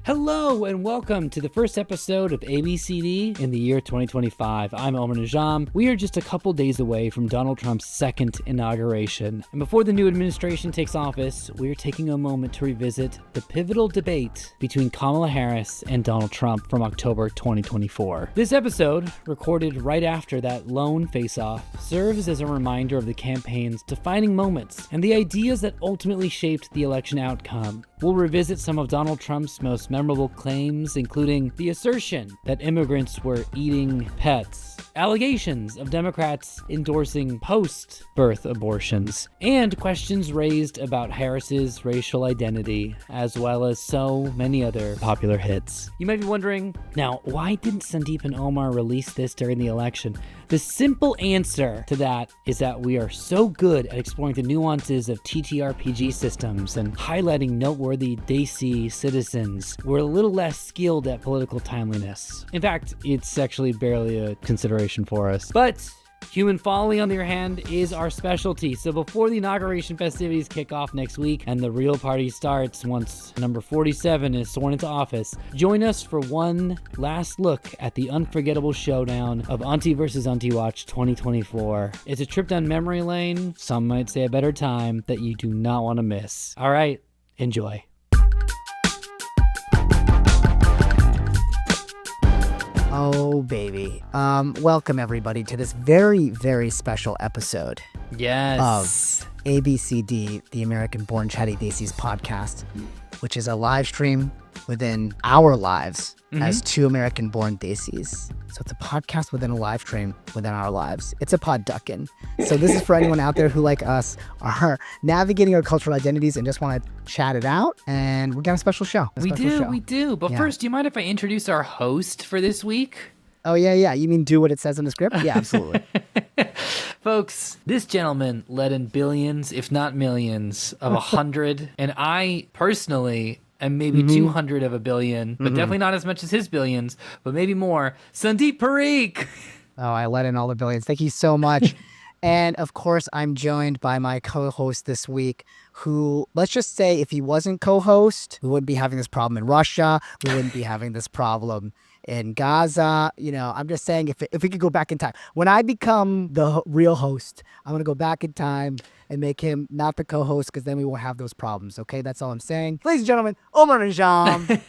Hello and welcome to the first episode of ABCD in the year 2025. I'm Omar Najam. We are just a couple days away from Donald Trump's second inauguration. And before the new administration takes office, we're taking a moment to revisit the pivotal debate between Kamala Harris and Donald Trump from October 2024. This episode, recorded right after that lone face-off, serves as a reminder of the campaign's defining moments and the ideas that ultimately shaped the election outcome. We'll revisit some of Donald Trump's most memorable claims, including the assertion that immigrants were eating pets, allegations of Democrats endorsing post-birth abortions, and questions raised about Harris's racial identity, as well as so many other popular hits. You might be wondering, now, why didn't Sandeep and Omar release this during the election? The simple answer to that is that we are so good at exploring the nuances of TTRPG systems and highlighting noteworthy Desi citizens. We're a little less skilled at political timeliness. In fact, it's actually barely a consideration for us. But human folly, on the other hand, is our specialty. So before the inauguration festivities kick off next week and the real party starts once number 47 is sworn into office, join us for one last look at the unforgettable showdown of Auntie versus Auntie Watch 2024. It's a trip down memory lane, some might say a better time, that you do not want to miss. All right, enjoy. Oh, baby. Welcome, everybody, to this very, very special episode Yes. of ABCD, the American Born Chatty Desis podcast, which is a live stream within our lives as two American Born Desis. So it's a podcast within a live stream within our lives. It's a podduckin. So this is for anyone out there who, like us, are navigating our cultural identities and just want to chat it out. And we got a special show. We do. But first, do you mind if I introduce our host for this week? Oh, yeah. You mean do what it says in the script? Yeah, absolutely. Folks, this gentleman led in billions, if not millions, of 100. And I personally am maybe 200 of a billion, but definitely not as much as his billions, but maybe more. Sandeep Parikh. Oh, I let in all the billions. Thank you so much. And of course, I'm joined by my co-host this week, who, let's just say, if he wasn't co-host, we wouldn't be having this problem in Russia. We wouldn't be having this problem in Gaza. You know, I'm just saying, if we could go back in time, when I become the real host, I'm going to go back in time and make him not the co-host, because then we won't have those problems. Okay, that's all I'm saying. Ladies and gentlemen, Omar Najam.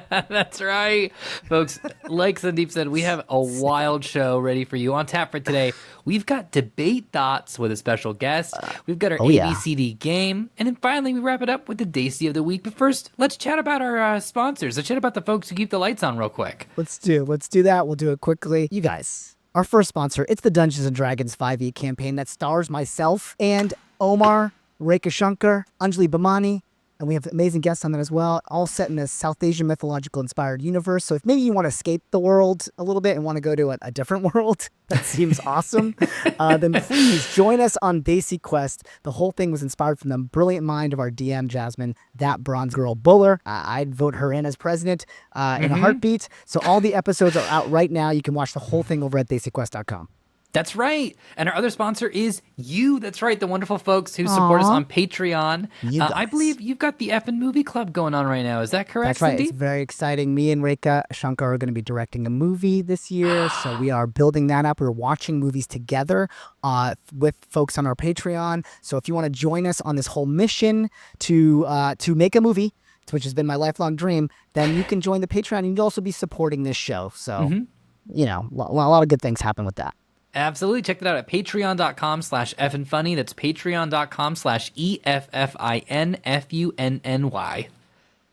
That's right. Folks, like Sandeep said, we have a wild show ready for you. On tap for today, we've got debate thoughts with a special guest. We've got our ABCD game. And then finally, we wrap it up with the Desi of the week. But first, let's chat about our sponsors. Let's chat about the folks who keep the lights on real quick. Let's do that. We'll do it quickly. You guys, our first sponsor, it's the Dungeons & Dragons 5e campaign that stars myself and Omar, Rekha Shankar, Anjali Bhamani, and we have amazing guests on that as well, all set in a South Asian mythological inspired universe. So if maybe you want to escape the world a little bit and want to go to a different world, that seems awesome, then please join us on Desi Quest. The whole thing was inspired from the brilliant mind of our DM, Jasmine, that bronze girl Buller. I'd vote her in as president in a heartbeat. So all the episodes are out right now. You can watch the whole thing over at DesiQuest.com. That's right. And our other sponsor is you. That's right. The wonderful folks who support us on Patreon. I believe you've got the Effin Movie Club going on right now. Is that correct, That's right. Sandeep? It's very exciting. Me and Rekha Shankar are going to be directing a movie this year. So we are building that up. We're watching movies together with folks on our Patreon. So if you want to join us on this whole mission to make a movie, which has been my lifelong dream, then you can join the Patreon and you'll also be supporting this show. So, you know, a lot of good things happen with that. Absolutely. Check that out at patreon.com/EffinFunny. That's patreon.com/EffinFunny.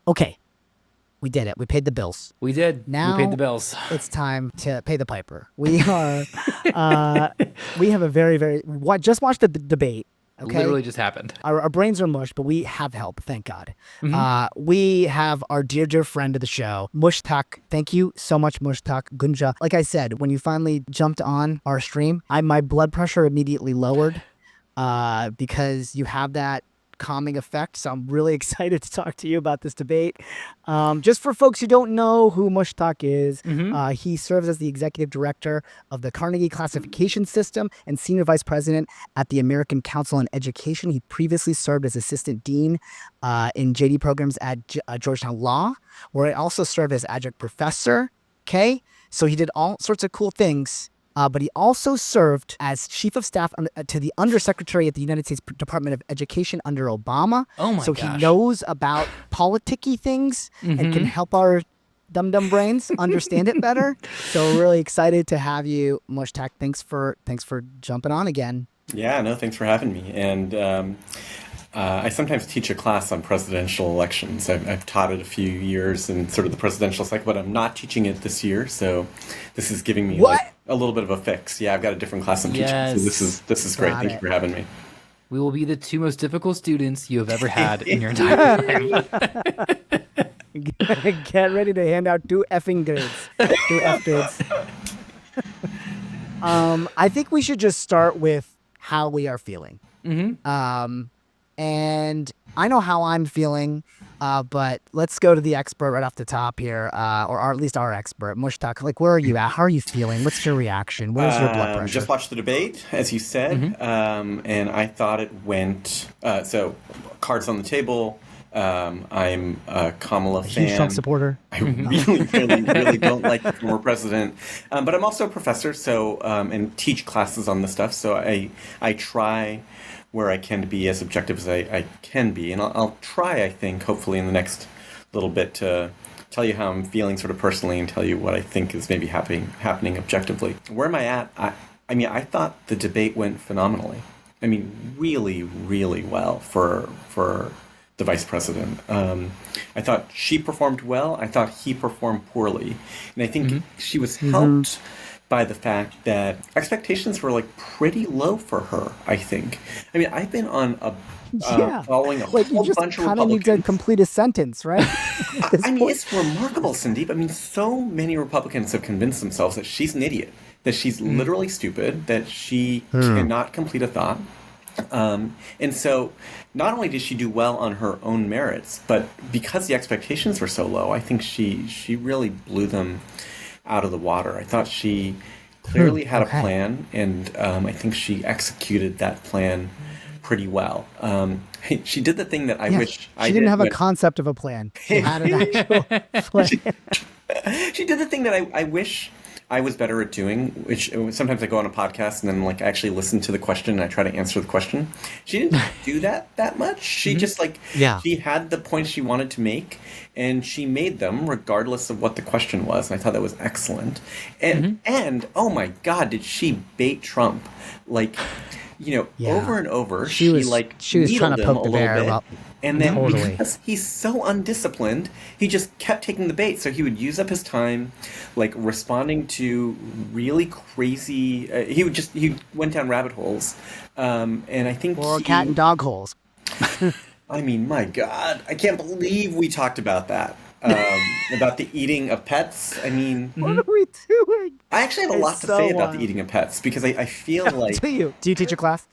Okay. We did it. We paid the bills. We did. Now we paid the bills. It's time to pay the piper. We are, we have a very, just watched the debate. Okay? Literally just happened. Our brains are mush, but we have help, thank God. We have our dear friend of the show, Mushtaq. Thank you so much, Mushtaq Gunja. Like I said, when you finally jumped on our stream, my blood pressure immediately lowered because you have that calming effect. So I'm really excited to talk to you about this debate. Just for folks who don't know who Mushtaq is, he serves as the executive director of the Carnegie Classification System and senior vice president at the American Council on Education. He previously served as assistant dean in JD programs at Georgetown Law, where he also served as adjunct professor. Okay, so he did all sorts of cool things. But he also served as chief of staff to the undersecretary at the United States Department of Education under Obama. Oh my so gosh. he knows about politicky things and can help our dumb brains understand it better. So we're really excited to have you, Mushtaq. Thanks for jumping on again. Yeah, no, thanks for having me. And I sometimes teach a class on presidential elections. I've taught it a few years in sort of the presidential cycle, but I'm not teaching it this year. So this is giving me like a little bit of a fix. Yeah, I've got a different class I'm teaching. So this is great. Thank you for having me. We will be the two most difficult students you have ever had in your entire life. Get ready to hand out 2 effing grades. 2 F grades. I think we should just start with how we are feeling. And I know how I'm feeling, but let's go to the expert right off the top here, or at least our expert, Mushtaq. Like, where are you at? How are you feeling? What's your reaction? Where's your blood pressure? Just watched the debate, as you said, and I thought it went, so cards on the table. I'm a Kamala fan. Huge Trump supporter. I really don't like the former president. But I'm also a professor, so and teach classes on this stuff. So I try where I can be as objective as I can be. And I'll try, I think, hopefully in the next little bit to tell you how I'm feeling sort of personally and tell you what I think is maybe happening objectively. Where am I at? I mean, I thought the debate went phenomenally. I mean, really, really well for the vice president. I thought she performed well. I thought he performed poorly. And I think she was helped by the fact that expectations were like pretty low for her, I think. I mean, I've been on following a whole bunch of Republicans. You kind of need to complete a sentence, right? I mean, it's remarkable, Sandeep. I mean, so many Republicans have convinced themselves that she's an idiot, that she's literally stupid, that she cannot complete a thought. And so not only did she do well on her own merits, but because the expectations were so low, I think she really blew them out of the water. I thought she clearly had a plan, and I think she executed that plan pretty well. She did the thing that I wish I did. She didn't have a concept of a plan. She had an actual plan. She did the thing that I wish I was better at doing, which sometimes I go on a podcast and then like actually listen to the question and I try to answer the question. She didn't do that much. She just she had the points she wanted to make and she made them regardless of what the question was. And I thought that was excellent. And oh my God, did she bait Trump? Like, over and over. She was trying to poke the bear. And then because he's so undisciplined, he just kept taking the bait. So he would use up his time, like responding to really crazy. He went down rabbit holes, and I think cat and dog holes. I mean, my God, I can't believe we talked about that. About the eating of pets. I mean, what are we doing? I actually have a lot to say about the eating of pets because I feel like. Do you teach a class?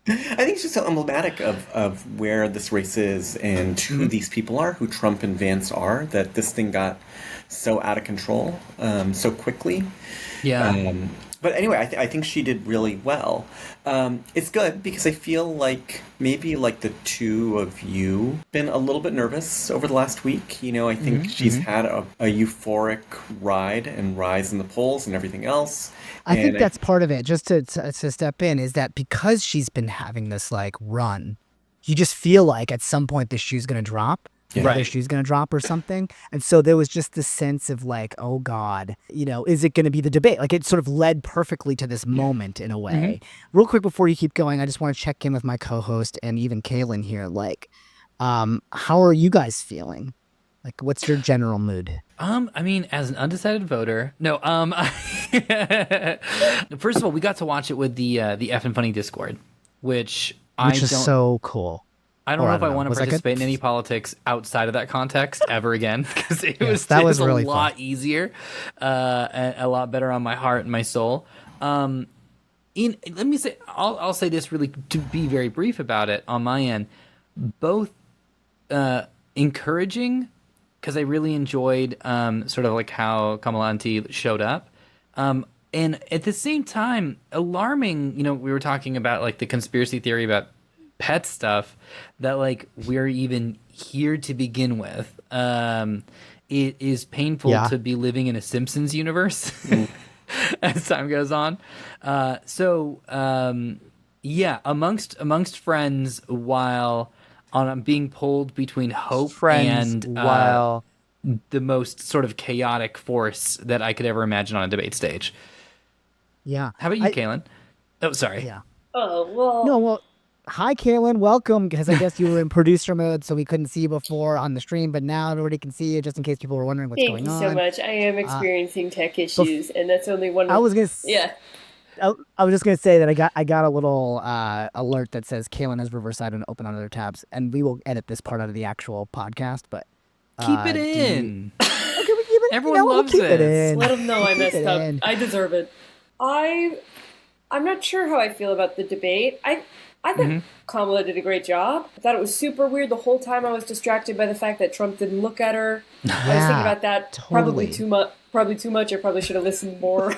I think it's just so emblematic of where this race is and who these people are, who Trump and Vance are, that this thing got so out of control so quickly. Yeah. But anyway, I think she did really well. It's good because I feel like maybe like the two of you been a little bit nervous over the last week. I think she's had a euphoric ride and rise in the polls and everything else. I think that's part of it. Just to step in, is that because she's been having this like run, you just feel like at some point the shoe's going to drop. Yeah. Right. The shoe's going to drop or something. And so there was just this sense of like, oh God, is it going to be the debate? Like it sort of led perfectly to this moment in a way. Real quick before you keep going, I just want to check in with my co-host and even Kaylin here. Like, how are you guys feeling? Like, what's your general mood? I mean, as an undecided voter, no. First of all, we got to watch it with the EffinFunny Discord, which is so cool. I don't know if I want to participate in any politics outside of that context ever again, because it was really a lot easier, and a lot better on my heart and my soul. let me say, I'll say this really to be very brief about it on my end. Both encouraging, because I really enjoyed sort of like how Kamala Auntie showed up. And at the same time, alarming, we were talking about like the conspiracy theory about pet stuff, that like we're even here to begin with. It is painful to be living in a Simpsons universe as time goes on. Amongst friends, while I'm being pulled between hope and the most sort of chaotic force that I could ever imagine on a debate stage. Yeah. How about you, Kaylin? Oh, sorry. Yeah. Oh, well. No, well, hi, Kaylin. Welcome, because I guess you were in producer mode, so we couldn't see you before on the stream, but now everybody can see you, just in case people were wondering what's going on. Thank you so much. I am experiencing tech issues, and that's only one of... I was going to... Yeah. I was just going to say that I got a little alert that says Kaylin has Riverside and open on other tabs, and we will edit this part out of the actual podcast, but... keep it in. Okay, we keep it. Everyone loves keep it. It in. Let them know I messed up. In. I deserve it. I'm not sure how I feel about the debate. I thought Kamala did a great job. I thought it was super weird. The whole time I was distracted by the fact that Trump didn't look at her. I was thinking about that probably too much. I probably should have listened more.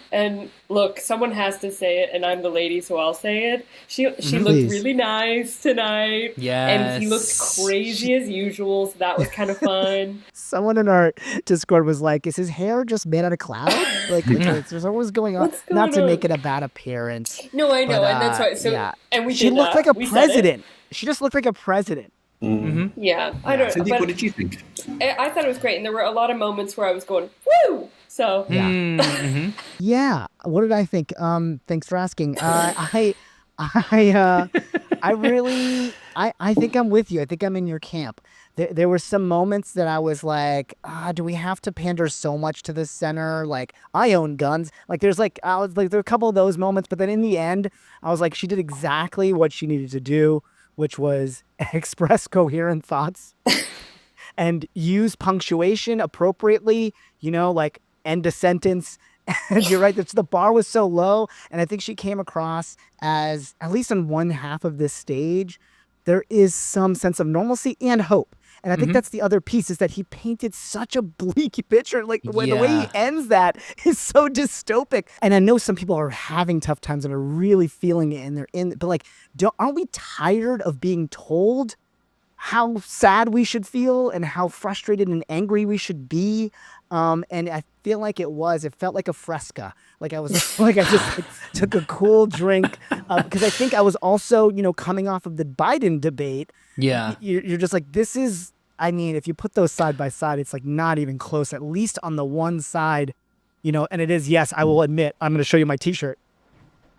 And look, someone has to say it, and I'm the lady, so I'll say it. She looked really nice tonight. Yes. And he looked crazy as usual, so that was kind of fun. Someone in our Discord was like, is his hair just made out of cloud? Like, there's always going on. Not to make it a bad appearance. No, I know, and that's why. So, yeah. and she looked like a president. She just looked like a president. Mm-hmm. Yeah, I don't know. Cindy, what did you think? I thought it was great, and there were a lot of moments where I was going, woo! So yeah. What did I think? Thanks for asking. I think I'm with you. I think I'm in your camp. There were some moments that I was like, do we have to pander so much to the center? Like, I own guns. Like, there were a couple of those moments, but then in the end, I was like, she did exactly what she needed to do, which was express coherent thoughts and use punctuation appropriately, like end a sentence. And you're right, the bar was so low. And I think she came across as, at least on one half of this stage, there is some sense of normalcy and hope. And I think that's the other piece, is that he painted such a bleak picture. Like, the way he ends that is so dystopic. And I know some people are having tough times and are really feeling it, and they're in. But like, aren't we tired of being told how sad we should feel and how frustrated and angry we should be? And I feel like it felt like a fresca. Like I was like, I just took a cool drink, because I think I was also, coming off of the Biden debate. Yeah. You're just like, this is, if you put those side by side, it's like not even close, at least on the one side, and it is, yes, I will admit, I'm going to show you my t-shirt.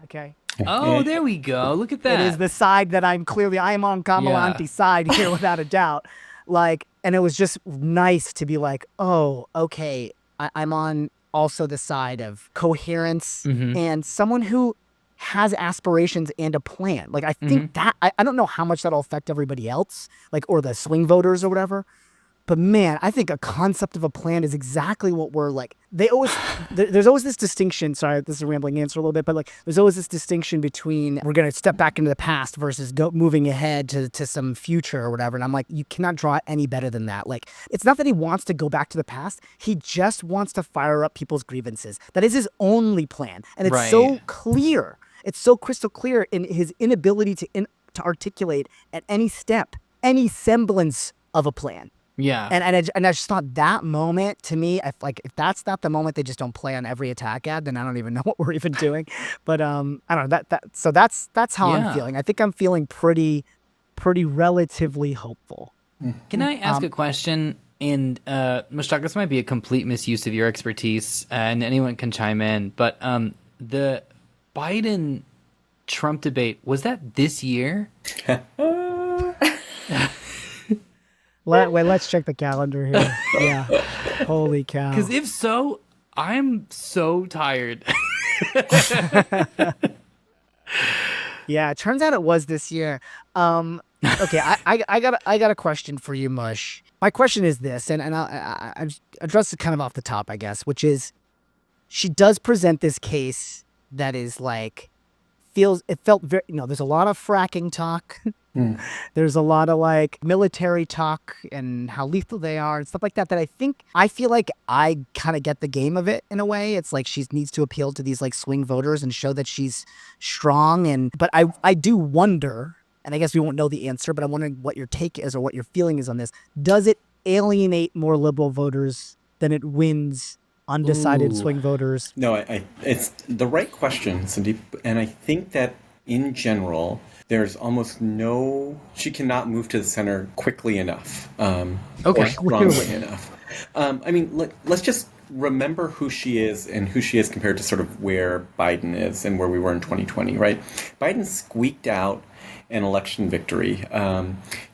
Okay. Oh, there we go. Look at that. It is the side that I am on Kamala Auntie's side here, without a doubt. Like, and it was just nice to be like, oh, okay, I'm on also the side of coherence and someone who has aspirations and a plan. Like, I think that, I don't know how much that'll affect everybody else, like, or the swing voters or whatever. But man, I think a concept of a plan is exactly what we're like. There's always this distinction. Sorry, this is a rambling answer a little bit, but like, there's always this distinction between we're going to step back into the past versus moving ahead to some future or whatever. And I'm like, you cannot draw it any better than that. Like, it's not that he wants to go back to the past. He just wants to fire up people's grievances. That is his only plan. And it's so clear. It's so crystal clear in his inability to articulate at any step any semblance of a plan. Yeah. And I just thought that moment, to me, if that's not the moment they just don't play on every attack ad, then I don't even know what we're even doing. But I don't know, so that's how I'm feeling. I think I'm feeling pretty relatively hopeful. Can I ask a question? And Mushtaq, this might be a complete misuse of your expertise, and anyone can chime in. But the Biden Trump debate, was that this year? Let's check the calendar here. Yeah. Holy cow. Because if so, I'm so tired. Yeah, it turns out it was this year. Okay, I got a question for you, Mush. My question is this, and I'll address it kind of off the top, I guess, which is, she does present this case that is like, it felt very, there's a lot of fracking talk. There's a lot of like military talk and how lethal they are and stuff like that I feel like I kind of get the game of it in a way. It's like she needs to appeal to these like swing voters and show that she's strong. But I do wonder, and I guess we won't know the answer, but I'm wondering what your take is or what your feeling is on this. Does it alienate more liberal voters than it wins undecided swing voters? No, it's the right question, Sandeep. And I think that in general, there's almost she cannot move to the center quickly enough. Or strongly enough. Let's just remember who she is and who she is compared to sort of where Biden is and where we were in 2020, right? Biden squeaked out an election victory.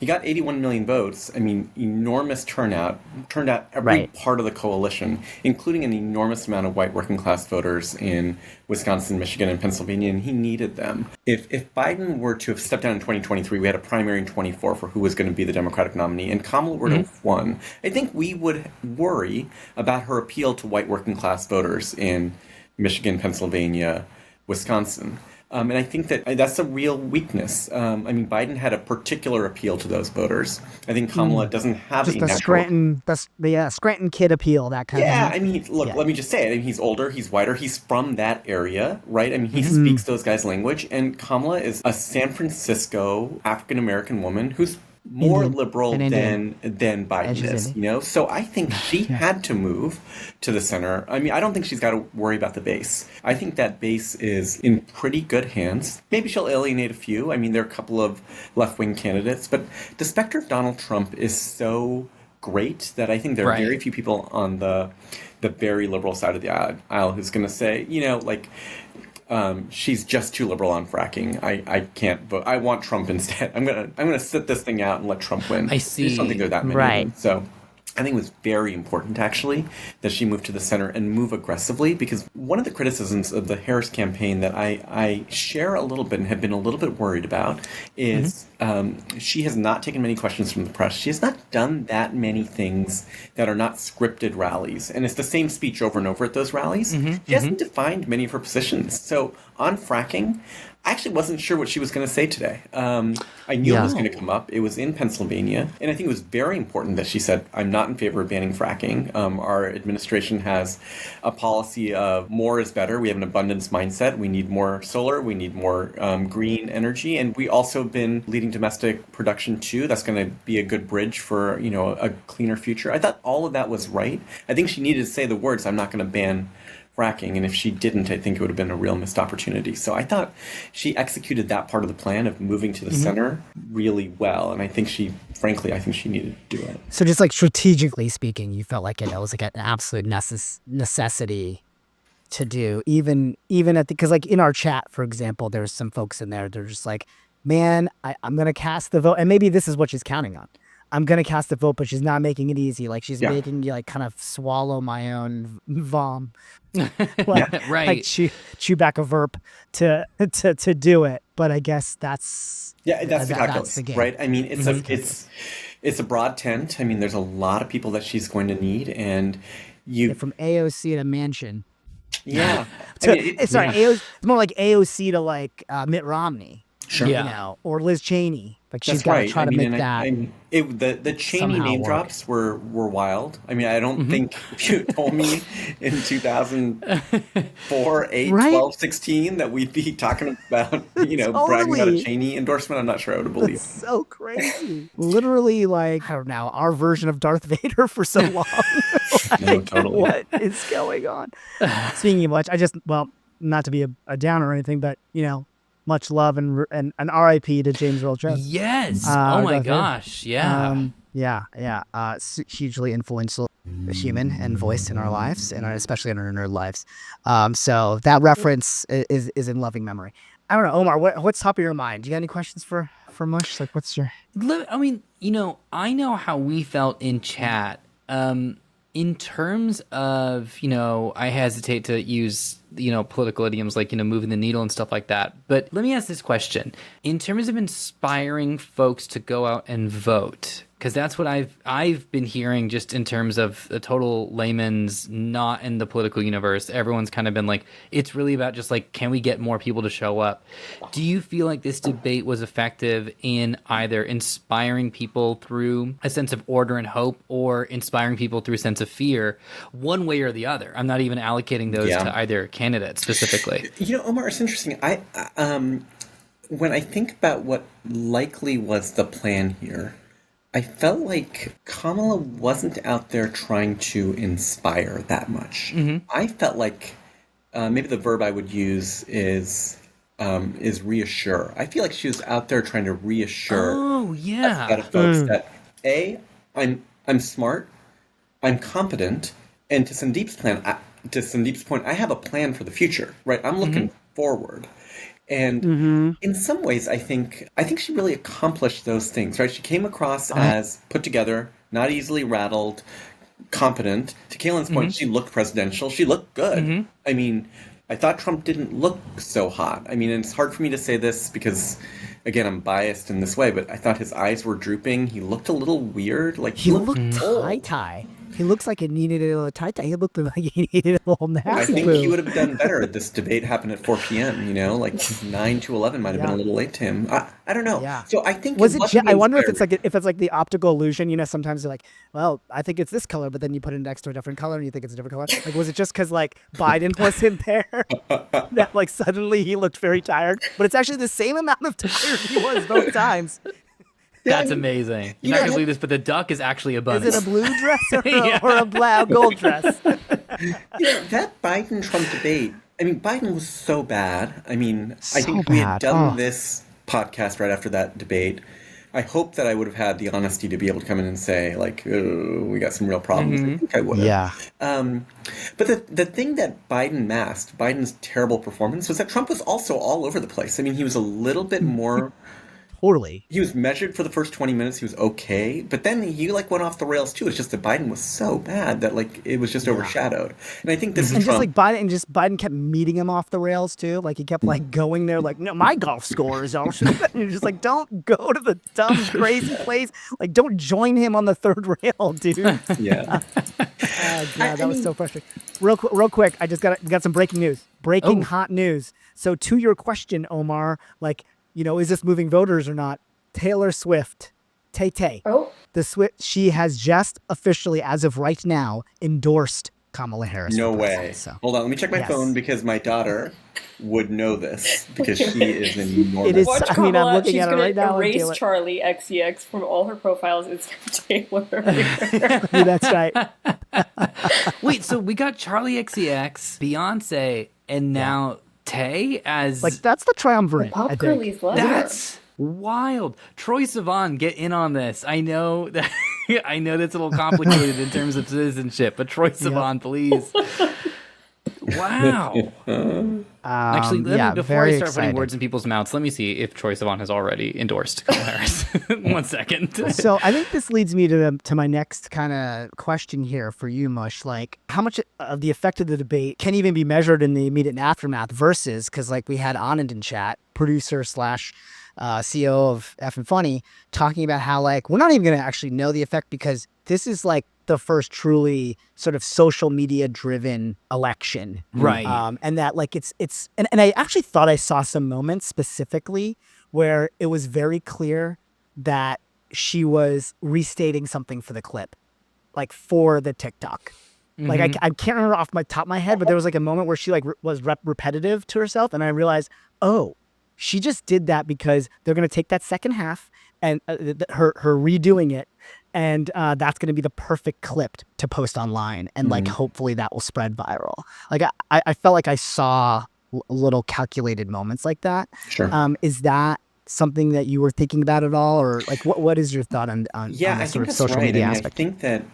He got 81 million votes. Enormous turnout. Turned out every part of the coalition, including an enormous amount of white working class voters in Wisconsin, Michigan, and Pennsylvania, and he needed them. If Biden were to have stepped down in 2023, we had a primary in 24 for who was going to be the Democratic nominee, and Kamala were to have won, I think we would worry about her appeal to white working class voters in Michigan, Pennsylvania, Wisconsin. And I think that's a real weakness. Biden had a particular appeal to those voters. I think Kamala doesn't have just the Scranton kid appeal, that kind of thing. Let me just say it. He's older, he's whiter, he's from that area, right? He speaks those guys' language. And Kamala is a San Francisco African-American woman who's more liberal than Biden is, So I think she had to move to the center. I don't think she's got to worry about the base. I think that base is in pretty good hands. Maybe she'll alienate a few. There are a couple of left-wing candidates, but the specter of Donald Trump is so great that I think there are very few people on the very liberal side of the aisle who's going to say, she's just too liberal on fracking. I can't vote. I want Trump instead. I'm gonna sit this thing out and let Trump win. I see. I don't think there are that many of them. So I think it was very important, actually, that she moved to the center and move aggressively, because one of the criticisms of the Harris campaign that I share a little bit and have been a little bit worried about is she has not taken many questions from the press. She has not done that many things that are not scripted rallies. And it's the same speech over and over at those rallies. She hasn't defined many of her positions. So on fracking, I actually wasn't sure what she was going to say today. I knew it was going to come up. It was in Pennsylvania. And I think it was very important that she said, I'm not in favor of banning fracking. Our administration has a policy of more is better. We have an abundance mindset. We need more solar. We need more green energy. And we also have been leading domestic production too. That's going to be a good bridge for, a cleaner future. I thought all of that was right. I think she needed to say the words, I'm not going to ban fracking, and if she didn't, I think it would have been a real missed opportunity. So I thought she executed that part of the plan of moving to the center really well, and I think she needed to do it. So just like strategically speaking, you felt like it was like an absolute necessity to do, even at because like in our chat, for example, there's some folks in there, they're just like, man, I'm gonna cast the vote, and maybe this is what she's counting on. I'm going to cast the vote, but she's not making it easy. Like she's making me like kind of swallow my own vom. Like chew back a verb to do it. But I guess that's the calculus, right? It's a broad tent. There's a lot of people that she's going to need, and from AOC to Manchin. Yeah. It's more like AOC to like Mitt Romney. Sure. Or Liz Cheney. Like she's got to try to make that. The Cheney name drops were wild. I don't think if you told me in 2004, 8, 12, 16 that we'd be talking about, bragging about a Cheney endorsement, I'm not sure I would have believed. It's so crazy. Literally, like, I don't know, our version of Darth Vader for so long. No, totally. What is going on? Speaking of which, not to be a downer or anything, but, much love and RIP to James Earl Jones. Yes. Oh my gosh. Yeah. Hugely influential human and voice in our lives, and especially in our nerd lives. So that reference is in loving memory. I don't know, Omar. What's top of your mind? Do you got any questions for Mush? Like, what's your? I know how we felt in chat. In terms of, I hesitate to use, political idioms like, moving the needle and stuff like that. But let me ask this question. In terms of inspiring folks to go out and vote, because that's what I've been hearing just in terms of the total layman's, not in the political universe. Everyone's kind of been like, it's really about just like, can we get more people to show up? Do you feel like this debate was effective in either inspiring people through a sense of order and hope, or inspiring people through a sense of fear, one way or the other? I'm not even allocating those to either candidate specifically. Omar, it's interesting. When I think about what likely was the plan here, I felt like Kamala wasn't out there trying to inspire that much. I felt like maybe the verb I would use is reassure. I feel like she was out there trying to reassure a set of folks that I'm smart, I'm competent, and to Sandeep's point, I have a plan for the future. Right, I'm looking forward. And in some ways, I think she really accomplished those things, right? She came across as put together, not easily rattled, competent. To Kaylin's point, she looked presidential. She looked good. I mean, I thought Trump didn't look so hot. I mean, and it's hard for me to say this because, again, I'm biased in this way, but I thought his eyes were drooping. He looked a little weird. Like he looked tie-tie. He looks like it needed a little tie-tie. He looked like he needed a little nap. I think he would have done better. This debate happened at 4 p.m., like 9 to 11 might have been a little late to him. I don't know. Yeah. So I think I wonder if it's like the optical illusion. Sometimes they're like, well, I think it's this color, but then you put it next to a different color and you think it's a different color. Like, was it just because like Biden was in there that like suddenly he looked very tired? But it's actually the same amount of tired he was both times. That's amazing. You're not going to believe this, but the duck is actually a bunny. Is it a blue dress or a black gold dress? That Biden-Trump debate, I mean, Biden was so bad. I mean, I think if we had done this podcast right after that debate, I hope that I would have had the honesty to be able to come in and say, like, oh, we got some real problems. I think I would have. Yeah. But the thing that Biden masked, Biden's terrible performance, was that Trump was also all over the place. I mean, he was a little bit more... Totally. He was measured for the first 20 minutes. He was okay. But then he like went off the rails too. It's just that Biden was so bad that like it was just overshadowed. And I think this is Trump. Biden kept meeting him off the rails too. Like he kept like going there like, no, my golf score is also. And you're just like, don't go to the dumb, crazy place. Like don't join him on the third rail, dude. Yeah. That was so frustrating. Real quick, I just got some breaking news. Hot news. So to your question, Omar, like, is this moving voters or not? Taylor Swift, Tay-Tay. Oh. She has just officially, as of right now, endorsed Kamala Harris. No way. So. Hold on, let me check my phone because my daughter would know this because she is an enormous... It is, I'm looking at it right now. She's going to erase Charlie XCX from all her profiles. It's Taylor. That's right. Wait, so we got Charlie XCX, Beyonce, and now... Tay as like that's the triumvirate. Pop Curly's That's wild. Troye Sivan, get in on this. I know that that's a little complicated in terms of citizenship, but Troye Sivan, please. Wow. Actually, before I start putting words in people's mouths, let me see if Troye Sivan has already endorsed Kamala Harris. 1 second. So I think this leads me to my next kind of question here for you, Mush. Like, how much of the effect of the debate can even be measured in the immediate aftermath versus, because like we had Anand in chat, producer / CEO of EffinFunny, talking about how like we're not even going to actually know the effect because this is like the first truly sort of social media driven election. Right. And that like it's and I actually thought I saw some moments specifically where it was very clear that she was restating something for the clip, like for the TikTok. Like I can't remember off my top of my head, but there was like a moment where she like was repetitive to herself. And I realized, oh, she just did that because they're going to take that second half and her redoing it. And that's going to be the perfect clip to post online. And like, hopefully that will spread viral. Like I felt like I saw little calculated moments like that. Sure. Is that something that you were thinking about at all? Or like, what is your thought on the sort of social media aspect? I think that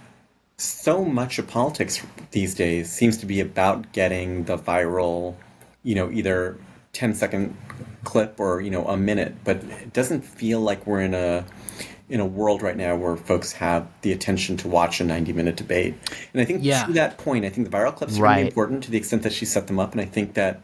so much of politics these days seems to be about getting the viral, either 10-second clip or, a minute, but it doesn't feel like we're in a world right now where folks have the attention to watch a 90-minute debate. And I think to that point, I think the viral clips are really important to the extent that she set them up. And I think that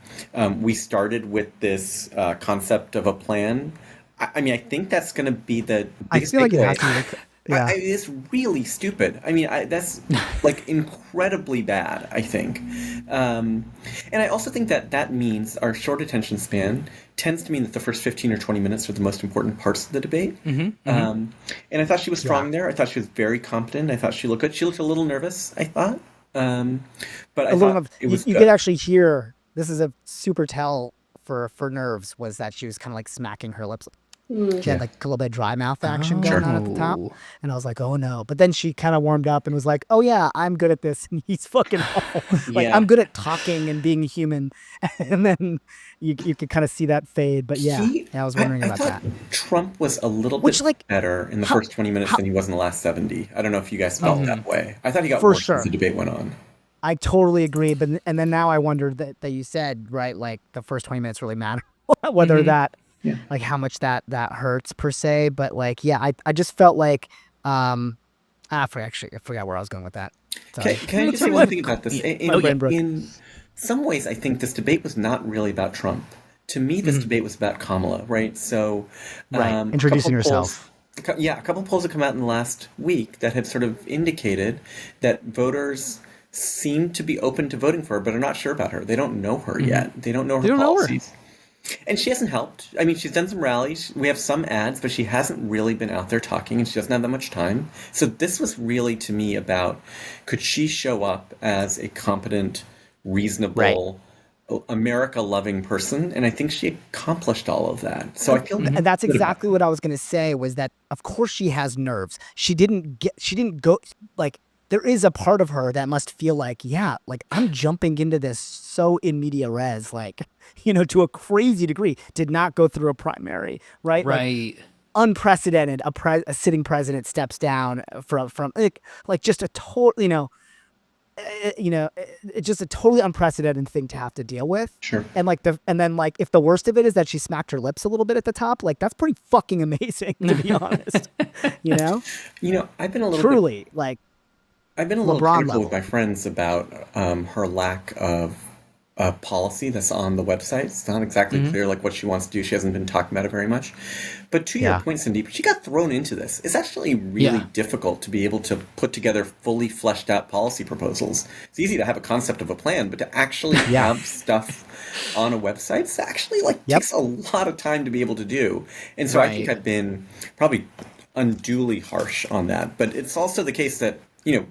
we started with this concept of a plan. I mean, I think that's going to be the biggest takeaway. Yeah. It's really stupid. I mean, that's like incredibly bad, I think. And I also think that means our short attention span tends to mean that the first 15 or 20 minutes are the most important parts of the debate. And I thought she was strong there. I thought she was very competent. I thought she looked good. She looked a little nervous, I thought. But I thought it was you good. could actually hear, this is a super tell for nerves, was that she was kind of like smacking her lips. She had like a little bit of dry mouth action going on at the top. And I was like, oh no. But then she kind of warmed up and was like, oh yeah, I'm good at this. And he's fucking awful. Like, I'm good at talking and being human. And then you could kind of see that fade. But yeah, I was wondering about that. Trump was a little bit better in the first 20 minutes than he was in the last 70. I don't know if you guys felt that way. I thought he got worse as the debate went on. I totally agree. But and then now I wonder that you said, right, like the first 20 minutes really matter. Whether that... Yeah. Like how much that hurts per se, but like I just felt like I forgot where I was going with that. Can I just say one thing about this? In some ways, I think this debate was not really about Trump. To me, this debate was about Kamala, right? So, introducing yourself. A couple polls have come out in the last week that have sort of indicated that voters seem to be open to voting for her, but are not sure about her. They don't know her yet. They don't know her policies. And she hasn't helped. I mean, she's done some rallies. We have some ads, but she hasn't really been out there talking, and she doesn't have that much time. So this was really, to me, about could she show up as a competent, reasonable, America-loving person? And I think she accomplished all of that. So I feel and that's exactly what I was going to say, was that, of course, she has nerves. She didn't go, like, there is a part of her that must feel like, yeah, like I'm jumping into this so in media res, like, you know, to a crazy degree. Did not go through a primary, right? Right. Like, unprecedented. A sitting president steps down from like just a total, it's just a totally unprecedented thing to have to deal with. Sure. And then if the worst of it is that she smacked her lips a little bit at the top, like that's pretty fucking amazing, to be honest. You know, I've been a little truly bit... I've been a little critical with my friends about her lack of policy that's on the website. It's not exactly clear like what she wants to do. She hasn't been talking about it very much. But to your point, Sandeep, she got thrown into this. It's actually really difficult to be able to put together fully fleshed out policy proposals. It's easy to have a concept of a plan, but to actually have stuff on a website, it's actually takes a lot of time to be able to do. And so I think I've been probably unduly harsh on that. But it's also the case that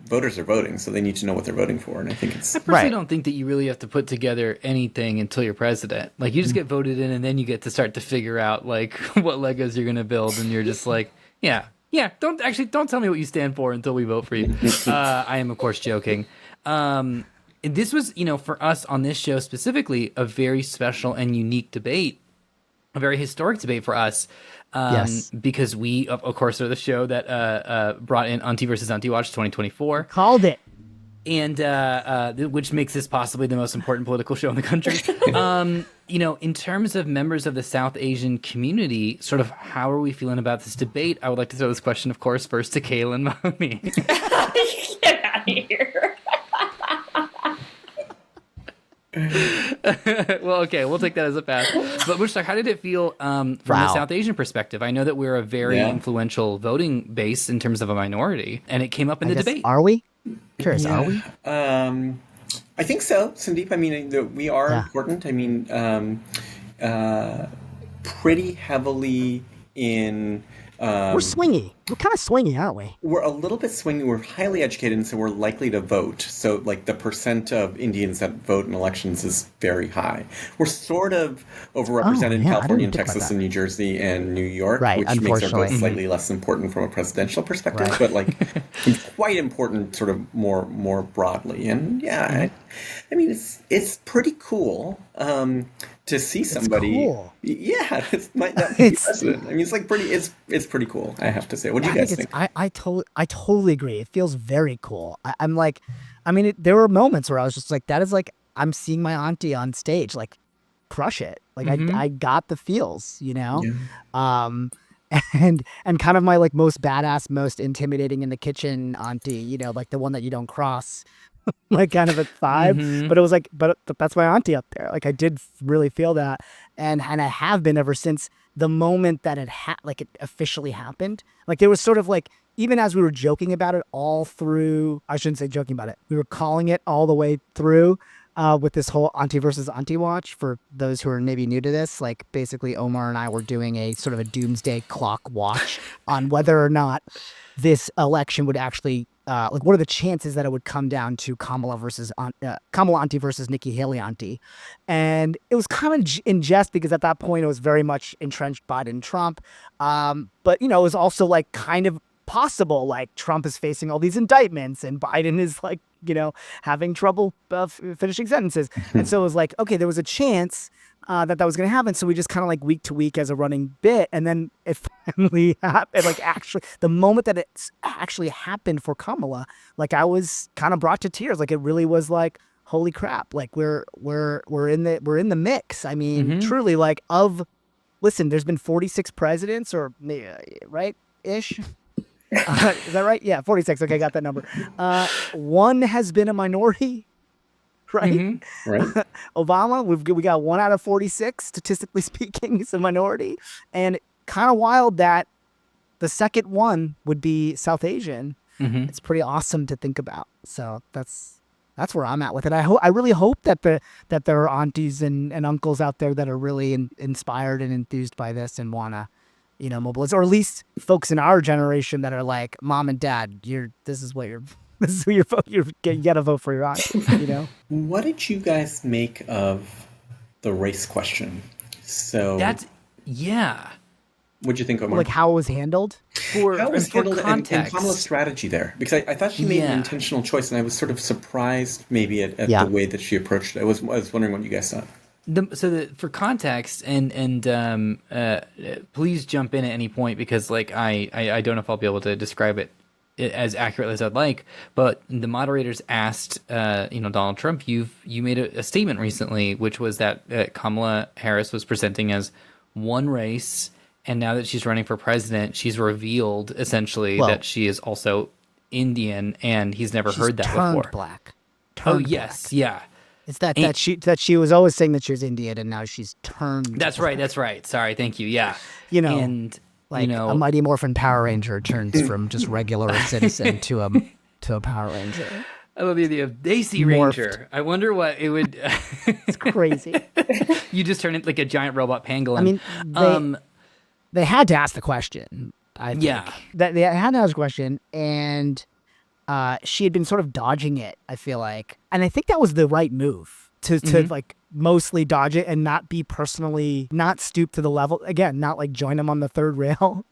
voters are voting, so they need to know what they're voting for, and I think it's... I personally don't think that you really have to put together anything until you're president. Like, you just get voted in, and then you get to start to figure out, like, what Legos you're going to build, and you're just like, don't tell me what you stand for until we vote for you. I am, of course, joking. This was, for us on this show specifically, a very special and unique debate, a very historic debate for us. Because we, of course, are the show that brought in Auntie versus Auntie Watch 2024. Called it. And which makes this possibly the most important political show in the country. In terms of members of the South Asian community, sort of how are we feeling about this debate? I would like to throw this question, of course, first to Kaylin Mahoney. Get out of here. Well, okay, we'll take that as a pass. But Mushtaq, how did it feel from the South Asian perspective? I know that we're a very influential voting base in terms of a minority, and it came up in the debate. Are we? Curious, are we? I think so, Sandeep. I mean, we are important. I mean, pretty heavily in... we're swingy. We're kind of swingy, aren't we? We're a little bit swingy. We're highly educated, and so we're likely to vote. So, like, the percent of Indians that vote in elections is very high. We're sort of overrepresented in California and Texas and New Jersey and New York, which makes our vote slightly less important from a presidential perspective, but, like, quite important sort of more broadly. And, I mean, it's pretty cool to see somebody. It's cool. Yeah, might not be president. I mean, it's like it's pretty cool, I have to say. What do you guys think? I totally agree. It feels very cool. I'm like, I mean, there were moments where I was just like, that is like, I'm seeing my auntie on stage, like, crush it. Like, I got the feels, and kind of my like most badass, most intimidating in the kitchen auntie, like the one that you don't cross. Like kind of a vibe, but it was like, but that's my auntie up there. Like I did really feel that, and I have been ever since the moment that it officially happened. Like there was sort of like even as we were joking about it all through, I shouldn't say joking about it, we were calling it all the way through with this whole auntie versus auntie watch. For those who are maybe new to this, like basically Omar and I were doing a sort of a doomsday clock watch on whether or not this election would actually, like what are the chances that it would come down to Kamala auntie versus Nikki Haley auntie. And it was kind of in jest because at that point it was very much entrenched Biden Trump. But, you know, it was also like kind of possible, like Trump is facing all these indictments and Biden is like, you know, having trouble finishing sentences. And so it was like, okay, there was a chance that was going to happen. So we just kind of like week to week as a running bit. And then it finally happened. Like actually the moment that it actually happened for Kamala, like I was kind of brought to tears. Like it really was like, holy crap. Like we're in the mix. I mean, truly like listen, there's been 46 presidents or right ish. Is that right? Yeah, 46. Okay, got that number. One has been a minority, right? Right. Obama, we got 1 out of 46, statistically speaking, is a minority. And kind of wild that the second one would be South Asian. It's pretty awesome to think about. So that's where I'm at with it. I really hope that there are aunties and uncles out there that are really inspired and enthused by this and want to, you know, mobilize, or at least folks in our generation that are like, mom and dad, this is who you're you gotta vote for your auntie, you know. What did you guys make of the race question? So what'd you think, Omar? Like how it was handled? How it was handled and context. Kamala's strategy there, because I thought she made an intentional choice, and I was sort of surprised maybe at the way that she approached it. I was wondering what you guys thought. For context, and please jump in at any point, because like I don't know if I'll be able to describe it as accurately as I'd like, but the moderators asked Donald Trump, you made a statement recently, which was that Kamala Harris was presenting as one race, and now that she's running for president, she's revealed essentially that she is also Indian, and he's never heard that turned before. Black. Yes, yeah. It's that she was always saying that she was Indian, and now she's turned. That's black. right. That's right. Sorry. Thank you. Yeah. You know, and like you know, a Mighty Morphin Power Ranger turns from just regular citizen to a Power Ranger. I love the idea of Daisy Ranger. I wonder what it would. It's crazy. You just turn into like a giant robot pangolin. I mean, they had to ask the question. I think. Yeah. That they had to ask the question, and she had been sort of dodging it, I feel like. And I think that was the right move to like mostly dodge it and not be personally, not stoop to the level, again, not like join them on the third rail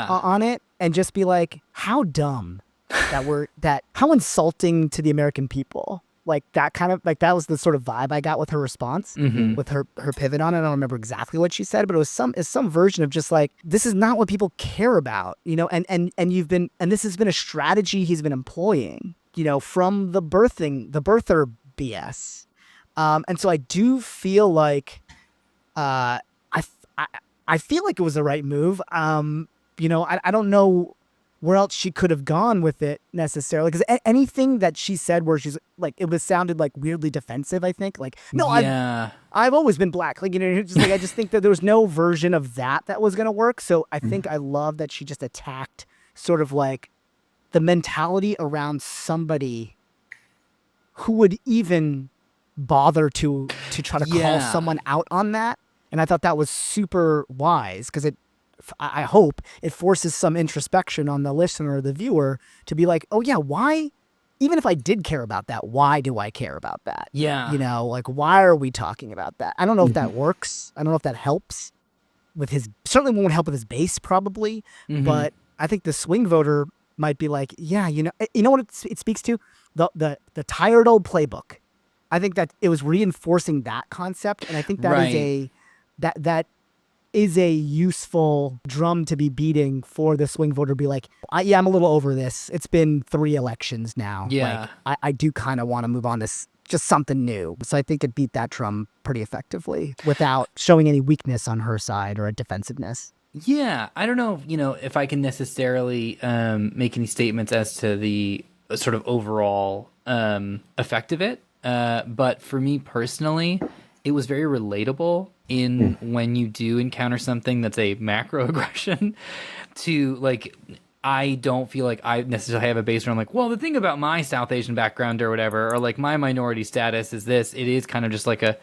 on it, and just be like, how dumb how insulting to the American people. Like that kind of, like that was the sort of vibe I got with her response, with her pivot on it. I don't remember exactly what she said, but it was some version of just like, this is not what people care about, you know, and this has been a strategy he's been employing, you know, from the birther BS. And so I do feel like, I feel like it was the right move. You know, I don't know where else she could have gone with it necessarily, because anything that she said where she's like, it was sounded like weirdly defensive, I think, like, no, I've always been black, like, you know, just like, I just think that there was no version of that was going to work. So I think I love that she just attacked sort of like the mentality around somebody who would even bother to try to call someone out on that. And I thought that was super wise, because I hope it forces some introspection on the listener or the viewer to be like, oh yeah, why, even if I did care about that, why do I care about that? Yeah. You know, like, why are we talking about that? I don't know if that works. I don't know if that helps with certainly won't help with his base probably, but I think the swing voter might be like, yeah, you know what it speaks to? The tired old playbook. I think that it was reinforcing that concept. And I think that is that is a useful drum to be beating for the swing voter to be like, I'm a little over this. It's been 3 elections now. Yeah. Like, I do kind of want to move on to just something new. So I think it beat that drum pretty effectively without showing any weakness on her side or a defensiveness. Yeah. I don't know, you know, if I can necessarily make any statements as to the sort of overall effect of it. But for me personally, it was very relatable in when you do encounter something that's a macroaggression to, like, I don't feel like I necessarily have a base where I'm like, well, the thing about my South Asian background or whatever, or like my minority status is this. It is kind of just like a,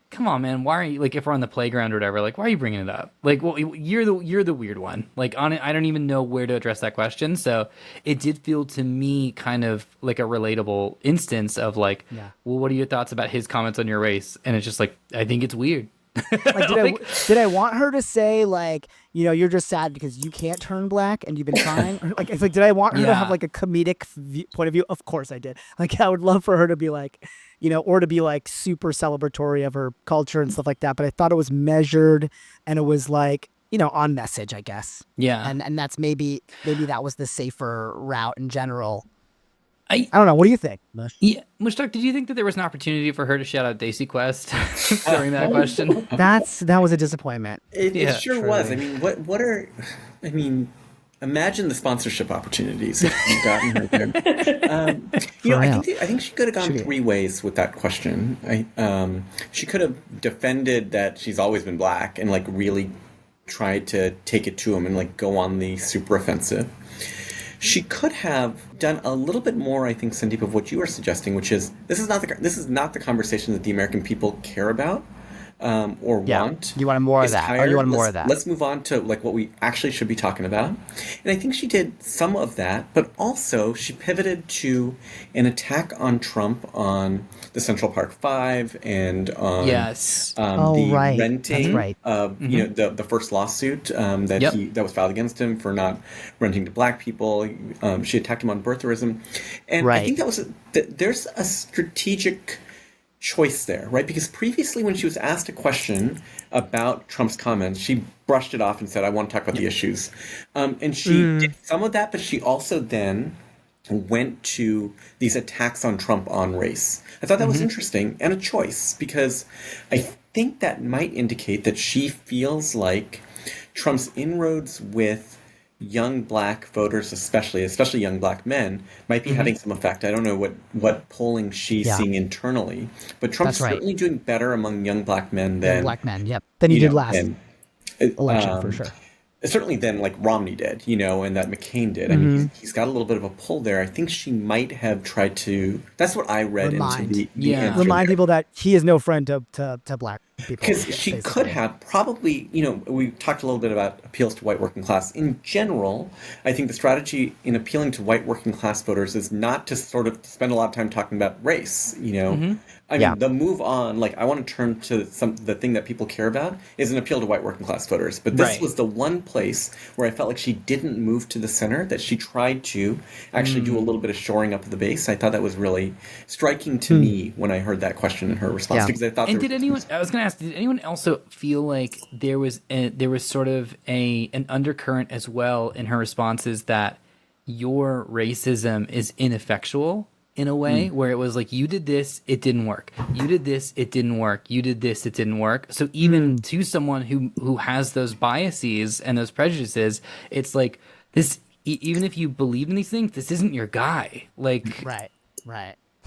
come on, man, why are you, like, if we're on the playground or whatever, like, why are you bringing it up? Like, well, you're the weird one. Like, on it, I don't even know where to address that question. So it did feel to me kind of like a relatable instance of like, well, what are your thoughts about his comments on your race? And it's just like, I think it's weird. Like, did I want her to say like, you know, you're just sad because you can't turn black and you've been trying? Or, like, it's like, did I want her to have like a comedic point of view? Of course I did. Like, I would love for her to be like, you know, or to be like super celebratory of her culture and stuff like that. But I thought it was measured and it was like, you know, on message, I guess. Yeah. And that's maybe that was the safer route in general. I don't know. What do you think? Yeah, Mushtaq, did you think that there was an opportunity for her to shout out Daisy Quest during that question? That was a disappointment. It sure was. I mean, imagine the sponsorship opportunities that you've gotten right there. I think she could have gone three ways with that question. She could have defended that she's always been black and like really tried to take it to him and like go on the super offensive. She could have done a little bit more, I think, Sandeep, of what you were suggesting, which is this is not the conversation that the American people care about or want. You wanted more of that, or you wanted more of that. Let's move on to like what we actually should be talking about. And I think she did some of that, but also she pivoted to an attack on Trump on the Central Park Five and on the renting of you know the first lawsuit that was filed against him for not renting to black people. She attacked him on birtherism, and I think there's a strategic choice there, right? Because previously when she was asked a question about Trump's comments, she brushed it off and said, I want to talk about the issues. And she did some of that, but she also then went to these attacks on Trump on race. I thought that was interesting and a choice because I think that might indicate that she feels like Trump's inroads with young black voters, especially young black men, might be having some effect. I don't know what polling she's seeing internally, but Trump's certainly doing better among young black men than he did last election for sure. Certainly than like Romney did, you know, and that McCain did. I mean, he's got a little bit of a pull there. I think she might have tried to. That's what I read into the answer remind people that he is no friend to black people. Because she could have probably, you know, we talked a little bit about appeals to white working class. In general, I think the strategy in appealing to white working class voters is not to sort of spend a lot of time talking about race, you know. I mean, the move on, like, I want to turn to the thing that people care about is an appeal to white working class voters. But this was the one place where I felt like she didn't move to the center, that she tried to actually do a little bit of shoring up of the base. I thought that was really striking to me when I heard that question in her response. Because I thought did anyone also feel like there was sort of an undercurrent as well in her responses that your racism is ineffectual? In a way where it was like, you did this, it didn't work. You did this, it didn't work. You did this, it didn't work. So even to someone who has those biases and those prejudices, it's like this. Even if you believe in these things, this isn't your guy. Like right.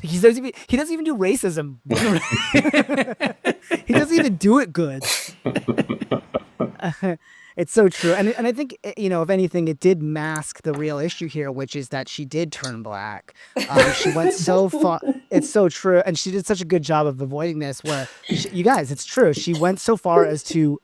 He doesn't even do racism. He doesn't even do it good. It's so true. And I think, you know, if anything, it did mask the real issue here, which is that she did turn black. She went so far. It's so true. And she did such a good job of avoiding this where, you guys, it's true. She went so far as to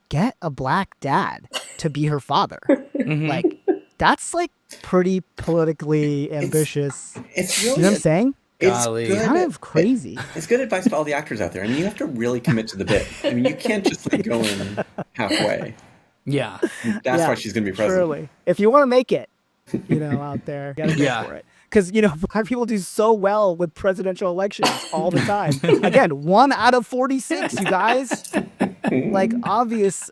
get a black dad to be her father. Like, that's like pretty politically ambitious. It's really, you know what I'm saying? It's kind of crazy. It's good advice to all the actors out there. I mean, you have to really commit to the bit. I mean, you can't just like go in halfway. Yeah. That's why she's going to be president. Truly. If you want to make it, you know, out there, you got to go for it. Because, you know, black people do so well with presidential elections all the time. Again, 1 out of 46, you guys. Like, obvious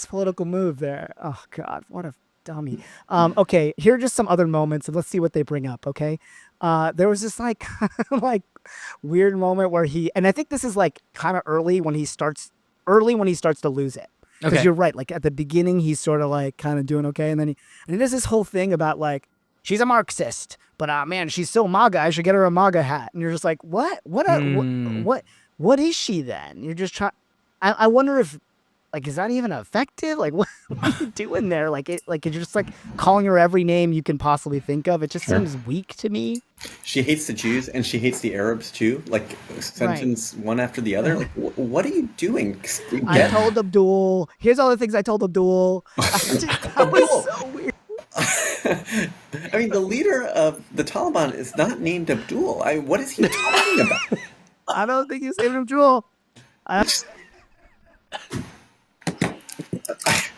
political move there. Oh, God, what a dummy. Okay, here are just some other moments, and let's see what they bring up, okay? There was this, like, weird moment where and I think this is, like, kind of early when he starts to lose it. Because you're right, like, at the beginning, he's sort of, like, kind of doing okay, and then he does this whole thing about, like, she's a Marxist, but man, she's so MAGA, I should get her a MAGA hat. And you're just like, what is she then? You're just trying. I wonder if like, is that even effective? Like, what are you doing there? Like, you're just like calling her every name you can possibly think of. It just seems weak to me. She hates the Jews and she hates the Arabs too. Like sentence one after the other. Like, what are you doing? I told Abdul. Here's all the things I told Abdul. That was so weird. I mean, the leader of the Taliban is not named Abdul. What is he talking about? I don't think he's named Abdul.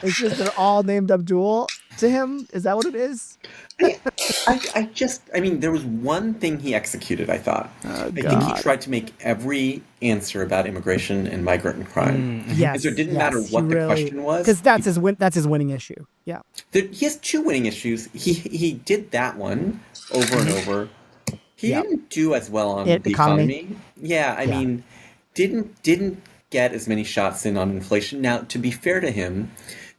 It's just they're all named Abdul to him. Is that what it is? I mean, there was one thing he executed, I thought. I think he tried to make every answer about immigration and migrant crime. Yes. So it didn't matter what the question was. Because that's his winning issue. Yeah. He has two winning issues. He did that one over and over. He didn't do as well on the economy. Yeah, I mean, didn't get as many shots in on inflation. Now, to be fair to him,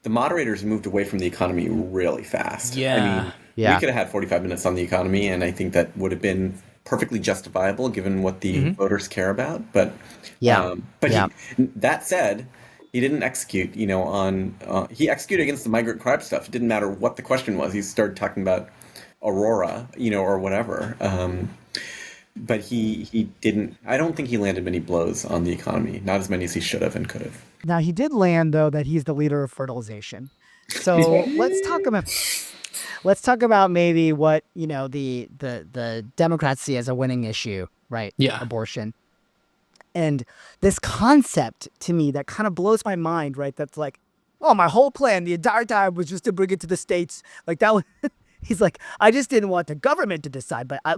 the moderators moved away from the economy really fast. Yeah. I mean, we could have had 45 minutes on the economy, and I think that would have been perfectly justifiable given what the voters care about. But that said, he didn't execute. He executed against the migrant crime stuff. It didn't matter what the question was. He started talking about Aurora, or whatever. But he didn't. I don't think he landed many blows on the economy. Not as many as he should have and could have. Now he did land though that he's the leader of fertilization. So let's talk about maybe what the Democrats see as a winning issue, right? Yeah, abortion. And this concept to me that kind of blows my mind, right? That's like, oh, my whole plan the entire time was just to bring it to the states. Like that was. He's like, I just didn't want the government to decide, but I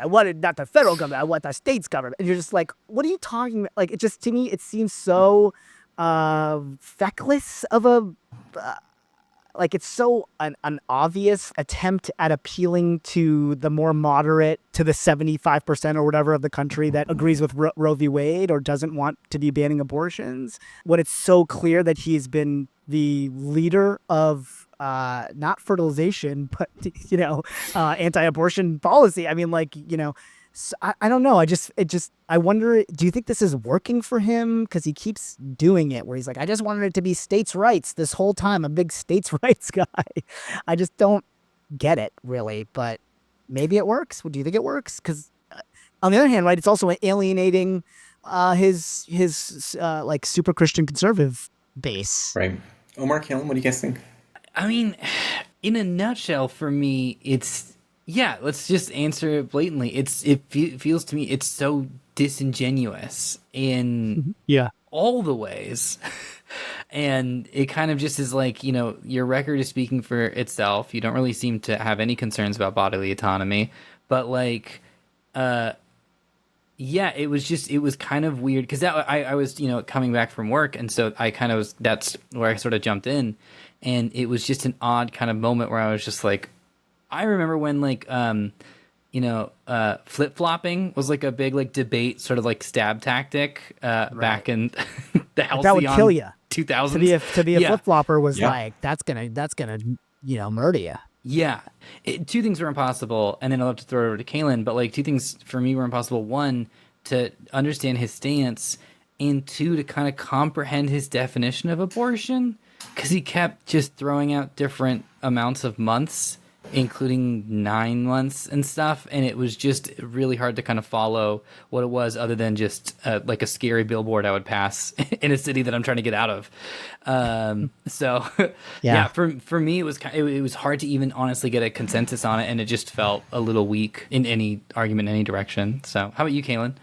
wanted not the federal government, I want the state's government. And you're just like, what are you talking about? Like, it just, to me, it seems so feckless of a, like it's so an obvious attempt at appealing to the more moderate, to the 75% or whatever of the country that agrees with Roe v. Wade or doesn't want to be banning abortions. When it's so clear that he's been the leader of not fertilization, but anti-abortion policy. I mean, so I don't know. I wonder. Do you think this is working for him? Because he keeps doing it, where he's like, I just wanted it to be states' rights this whole time. I'm a big states' rights guy. I just don't get it really, but maybe it works. Do you think it works? Because on the other hand, right, it's also alienating his like super Christian conservative base. Right. Omar, Kalen, what do you guys think? I mean, in a nutshell, for me, it's let's just answer it blatantly. It feels to me it's so disingenuous in all the ways, and it kind of just is like, your record is speaking for itself. You don't really seem to have any concerns about bodily autonomy, but like, it was kind of weird because I was coming back from work, and so that's where I sort of jumped in. And it was just an odd kind of moment where I was just like, I remember when flip-flopping was like a big like debate, sort of like stab tactic back in the Halcyon that would kill you. 2000s. To be a flip-flopper was like, that's gonna murder you. Yeah. Two things were impossible, and then I'll have to throw it over to Kalen, but like two things for me were impossible. One, to understand his stance, and two, to kind of comprehend his definition of abortion. Because he kept just throwing out different amounts of months, including 9 months and stuff, and it was just really hard to kind of follow what it was, other than just like a scary billboard I would pass in a city that I'm trying to get out of. For me, it was hard to even honestly get a consensus on it, and it just felt a little weak in any argument in any direction. So, how about you, Kalen?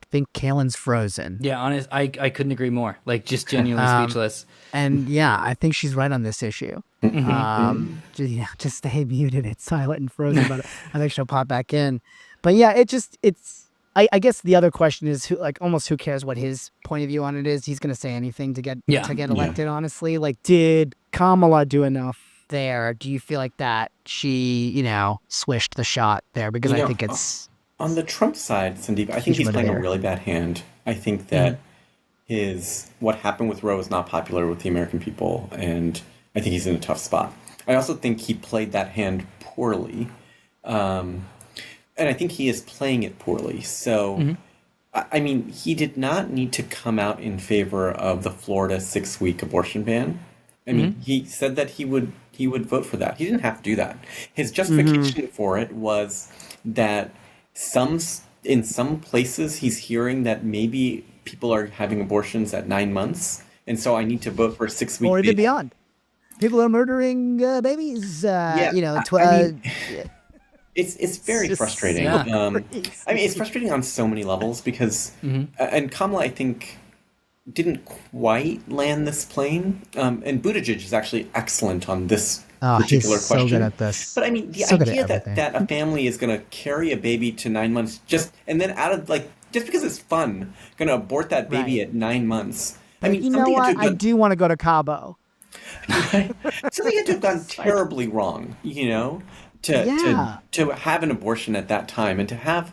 I think Kalen's frozen. Yeah, I couldn't agree more. Like, just genuinely speechless. And I think she's right on this issue. Just stay muted. It's silent and frozen, but I think she'll pop back in. But I guess the other question is who cares what his point of view on it is? He's going to say anything to get elected. Honestly, like, did Kamala do enough there? Do you feel like that she swished the shot there? Because I think it's. On the Trump side, Sandeep, I think he's playing a really bad hand. I think that what happened with Roe is not popular with the American people, and I think he's in a tough spot. I also think he played that hand poorly, and I think he is playing it poorly. So I mean, he did not need to come out in favor of the Florida 6-week abortion ban. I mean, he said that he would vote for that. He didn't have to do that. His justification for it was that in some places he's hearing that maybe people are having abortions at 9 months, and so I need to vote for a 6-week Or even ban. beyond. People are murdering babies. You know, It's very just frustrating. Yeah. I mean, it's frustrating on so many levels because, and Kamala, I think, didn't quite land this plane. And Buttigieg is actually excellent on this particular he's question. so good at this. But I mean, the So good at idea everything. that a family is going to carry a baby to 9 months and then just because it's fun, going to abort that baby Right. at 9 months. I mean, You know something had what? to I have done, do want to go to Cabo. something had to have gone terribly wrong, Yeah. to have an abortion at that time and to have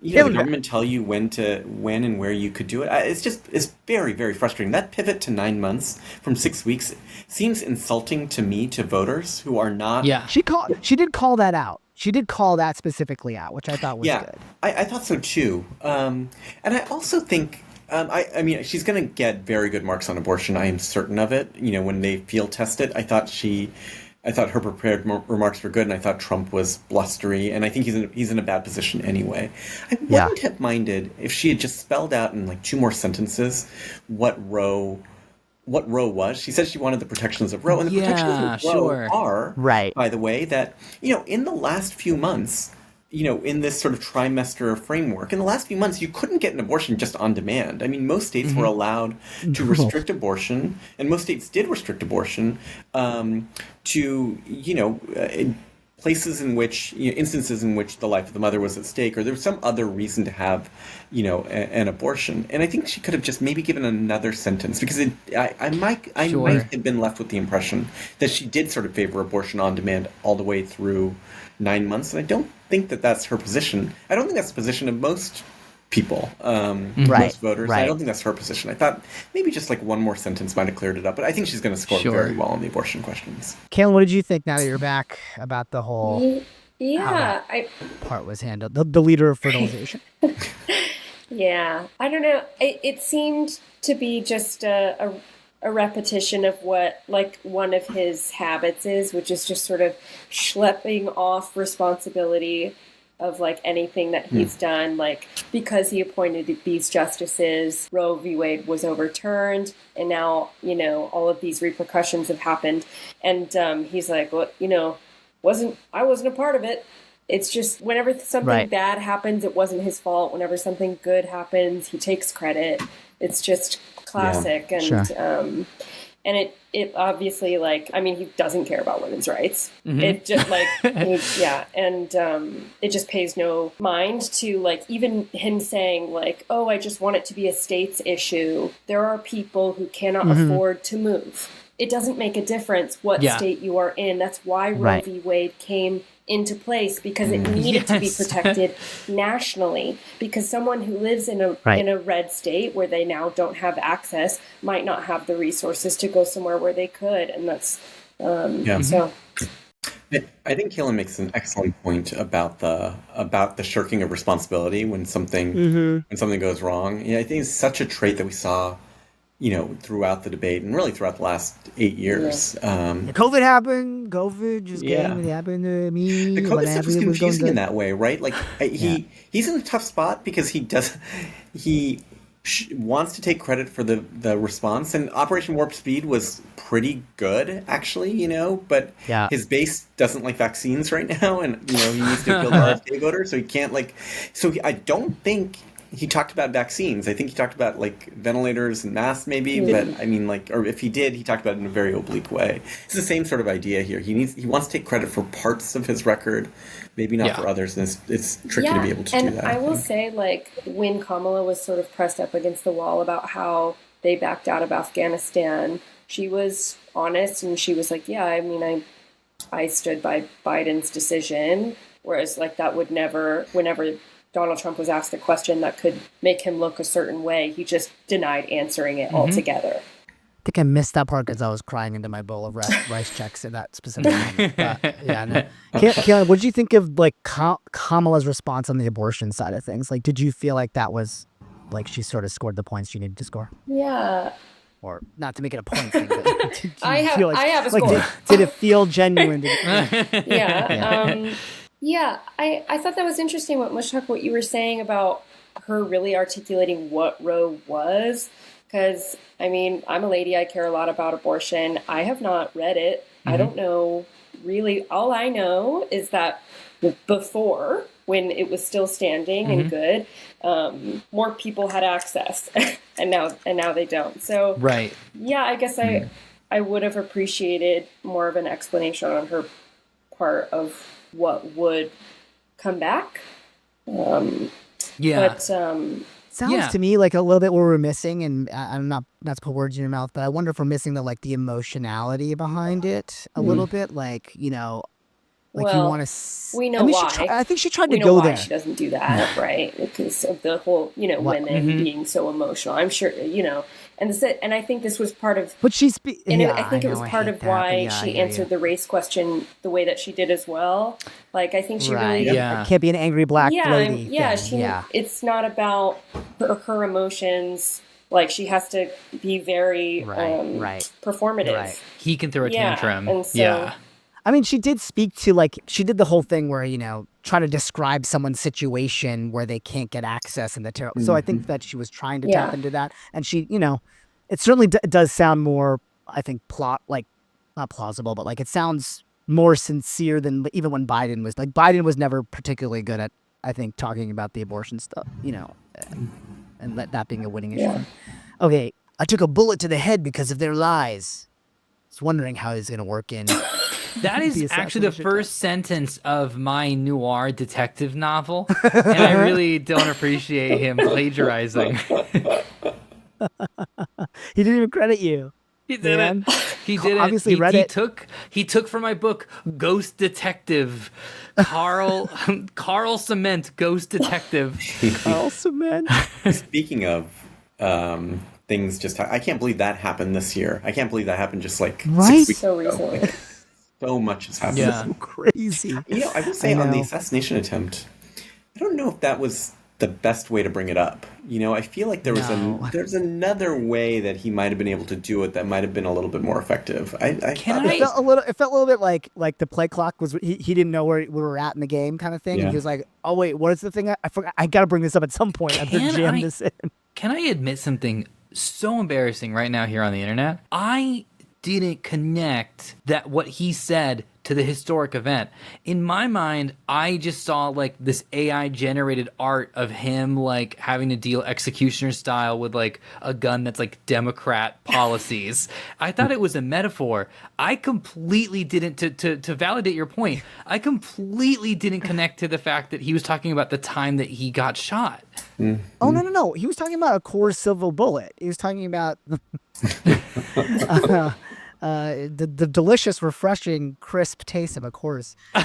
the government tell you when and where you could do it. It's very, very frustrating. That pivot to 9 months from 6 weeks seems insulting to me, to voters who are not. Yeah. She did call that out. She did call that specifically out, which I thought was good. I thought so too. And I also think, I mean, she's going to get very good marks on abortion. I am certain of it. When they field test it, I thought her prepared remarks were good, and I thought Trump was blustery, and I think he's in a bad position anyway. I wouldn't have minded if she had just spelled out in like 2 more sentences what Roe was. She said she wanted the protections of Roe, and the protections of Roe are, by the way, that in the last few months, in this sort of trimester framework, in the last few months, you couldn't get an abortion just on demand. I mean, most states were allowed to restrict abortion, and most states did restrict abortion to, places in which, instances in which the life of the mother was at stake, or there was some other reason to have, an abortion. And I think she could have just maybe given another sentence, because I might have been left with the impression that she did sort of favor abortion on demand all the way through 9 months, and I don't think that that's her position. I don't think that's the position of most people, most voters. I don't think that's her position. I thought maybe just like one more sentence might have cleared it up, but I think she's going to score very well on the abortion questions. Kaylin, what did you think now that you're back about the whole Yeah, part was handled? The leader of fertilization. Yeah, I don't know. It seemed to be just a repetition of what like one of his habits is, which is just sort of schlepping off responsibility of like anything that he's done, like because he appointed these justices, Roe v. Wade was overturned, and now all of these repercussions have happened, and he's like, well, I wasn't a part of it. It's just whenever something bad happens, it wasn't his fault. Whenever something good happens, he takes credit. It's just classic, and it obviously, like, I mean, he doesn't care about women's rights. It just like it just pays no mind to like even him saying like, oh, I just want it to be a state's issue. There are people who cannot afford to move. It doesn't make a difference what state you are in. That's why Roe v. Wade came into place, because it needed to be protected nationally, because someone who lives in a red state where they now don't have access might not have the resources to go somewhere where they could, and that's so. I think Kaylin makes an excellent point about the shirking of responsibility when something goes wrong. I think it's such a trait that we saw throughout the debate and really throughout the last 8 years. COVID happened. COVID just came. It happened to me. The COVID stuff was confusing in that way, right? Like he's in a tough spot because he wants to take credit for the response, and Operation Warp Speed was pretty good, actually, but his base doesn't like vaccines right now, and he needs to build RFK voters, so he can't I don't think he talked about vaccines. I think he talked about like ventilators and masks maybe, but I mean or if he did, he talked about it in a very oblique way. It's the same sort of idea here. He wants to take credit for parts of his record, maybe not for others, and it's tricky to be able to do that. And I will say, like, when Kamala was sort of pressed up against the wall about how they backed out of Afghanistan, she was honest, and she was like, yeah, I mean, I stood by Biden's decision, whereas like that would never, whenever Donald Trump was asked a question that could make him look a certain way, he just denied answering it altogether. I think I missed that part because I was crying into my bowl of rice checks at that specific moment. But, Kaylin, what did you think of like Kamala's response on the abortion side of things? Like, did you feel like that was like she sort of scored the points she needed to score? Yeah. Or not to make it a point thing, but I have a like, score. did it feel genuine? Yeah. I thought that was interesting what you were saying about her really articulating what Roe was. Because, I mean, I'm a lady. I care a lot about abortion. I have not read it. I don't know really. All I know is that before, when it was still standing and good, more people had access, and now they don't. So, Right. Yeah, I guess I would have appreciated more of an explanation on her part of what would come back. Yeah. But Sounds to me like a little bit what we're missing, and I'm not to put words in your mouth, but I wonder if we're missing the emotionality behind it a little bit, like you well, want to. we know why. I think she tried we to know go why there. she doesn't do that, right? Because of the whole, women being so emotional. I'm sure, and I think this was part of. But she's. I think it was part of why she answered the race question the way that she did as well. Like, I think she really. Yeah. Can't be an angry black lady. It's not about her emotions. Like, she has to be very performative. Right. He can throw a tantrum. And so, I mean, she did speak to, she did the whole thing where, try to describe someone's situation where they can't get access in the tarot. So I think that she was trying to tap into that. And she, it certainly does sound more, I think, not plausible, but it sounds more sincere than even when Biden was. Biden was never particularly good at, I think, talking about the abortion stuff, and that being a winning issue. Yeah. Okay, I took a bullet to the head because of their lies. I was wondering how he's going to work in. That is actually the first sentence of my noir detective novel, and I really don't appreciate him plagiarizing. He didn't even credit you. He didn't. He didn't. Obviously read it. He took from my book Ghost Detective, Carl Cement, Ghost Detective. Carl Cement. Speaking of things, I can't believe that happened this year. I can't believe that happened just 6 weeks so ago. recently. So much has happened. Yeah. So crazy. I will say on the assassination attempt, I don't know if that was the best way to bring it up. I feel like there's another way that he might have been able to do it that might have been a little bit more effective. It felt a little bit like the play clock was. He didn't know where we were at in the game, kind of thing. Yeah. He was like, "Oh wait, what is the thing? I forgot. I got to bring this up at some point. I better jam this in." Can I admit something so embarrassing right now here on the internet? I didn't connect that what he said to the historic event. In my mind, I just saw this AI generated art of him having to deal executioner style with a gun that's Democrat policies. I thought it was a metaphor. I completely didn't, to validate your point, I completely didn't connect to the fact that he was talking about the time that he got shot. Mm-hmm. Oh, no. He was talking about a Coors Silver bullet. He was talking about the delicious, refreshing, crisp taste of a Coors. I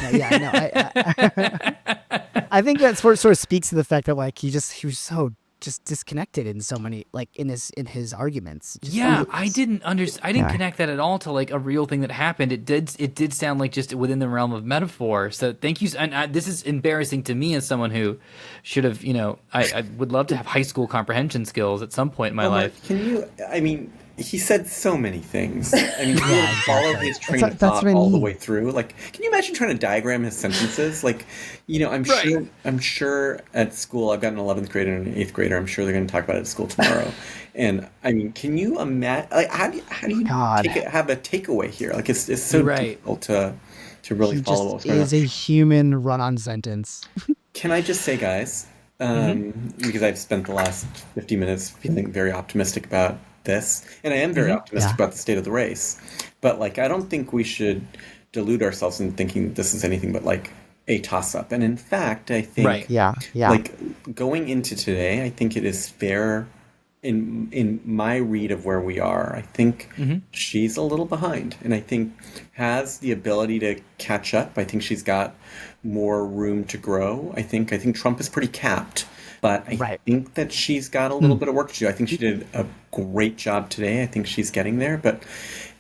think that sort of speaks to the fact that he was so just disconnected in so many in his arguments. I didn't connect that at all to a real thing that happened. It did sound just within the realm of metaphor. So thank you. And this is embarrassing to me as someone who should have, I would love to have high school comprehension skills at some point in my life. Can you? He said so many things. You follow his train of thought all the way through. Can you imagine trying to diagram his sentences? I'm sure at school, I've got an 11th grader and an 8th grader. I'm sure they're going to talk about it at school tomorrow. And can you imagine? How do you have a takeaway here? It's so difficult to really follow what's going on. It is a human run-on sentence. Can I just say, guys, because I've spent the last 50 minutes feeling very optimistic about this, and I am very optimistic about the state of the race, but I don't think we should delude ourselves in thinking this is anything but a toss-up. And in fact, I think going into today, I think it is fair in my read of where we are. I think she's a little behind, and I think has the ability to catch up. I think she's got more room to grow. I think Trump is pretty capped. But I think that she's got a little bit of work to do. I think she did a great job today. I think she's getting there. But,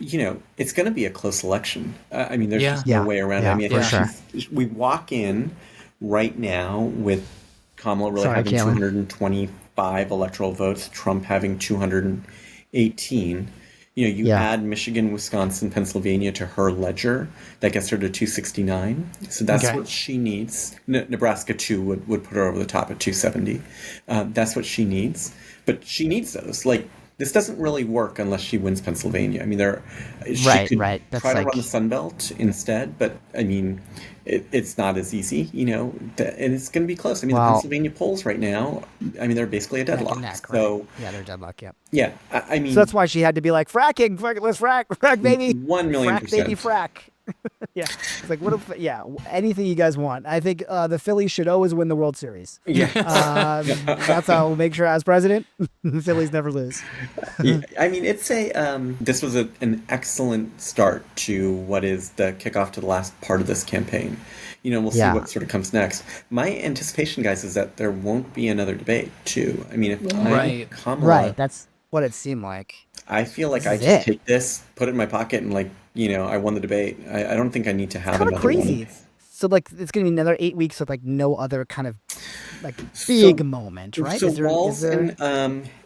it's going to be a close election. There's just no way around it. I think we walk in right now with Kamala really having 225 205 electoral votes, Trump having 218. You add Michigan, Wisconsin, Pennsylvania to her ledger, that gets her to 269. So that's what she needs. Nebraska, too, would put her over the top at 270. That's what she needs. But she needs those. Like, this doesn't really work unless she wins Pennsylvania. I mean, she could That's try to run the Sun Belt instead, but, I mean, it's not as easy, and it's going to be close. I mean, the Pennsylvania polls right now, I mean, they're basically a deadlock. So they're deadlock, yeah. Yeah, I mean... So that's why she had to be like, fracking, let's frack, baby. 1 million frack, baby, frack. Yeah. It's like, what if, anything you guys want. I think the Phillies should always win the World Series. Yeah. That's how we'll make sure as president, the Phillies never lose. I mean, it's this was an excellent start to what is the kickoff to the last part of this campaign. We'll see what sort of comes next. My anticipation, guys, is that there won't be another debate, too. I mean, if I'm Kamala... Right, that's what it seemed like. I feel like I just take this, put it in my pocket, and I won the debate. I don't think I need to have another crazy. one. So it's going to be another 8 weeks with no other kind of big moment, right? So Walz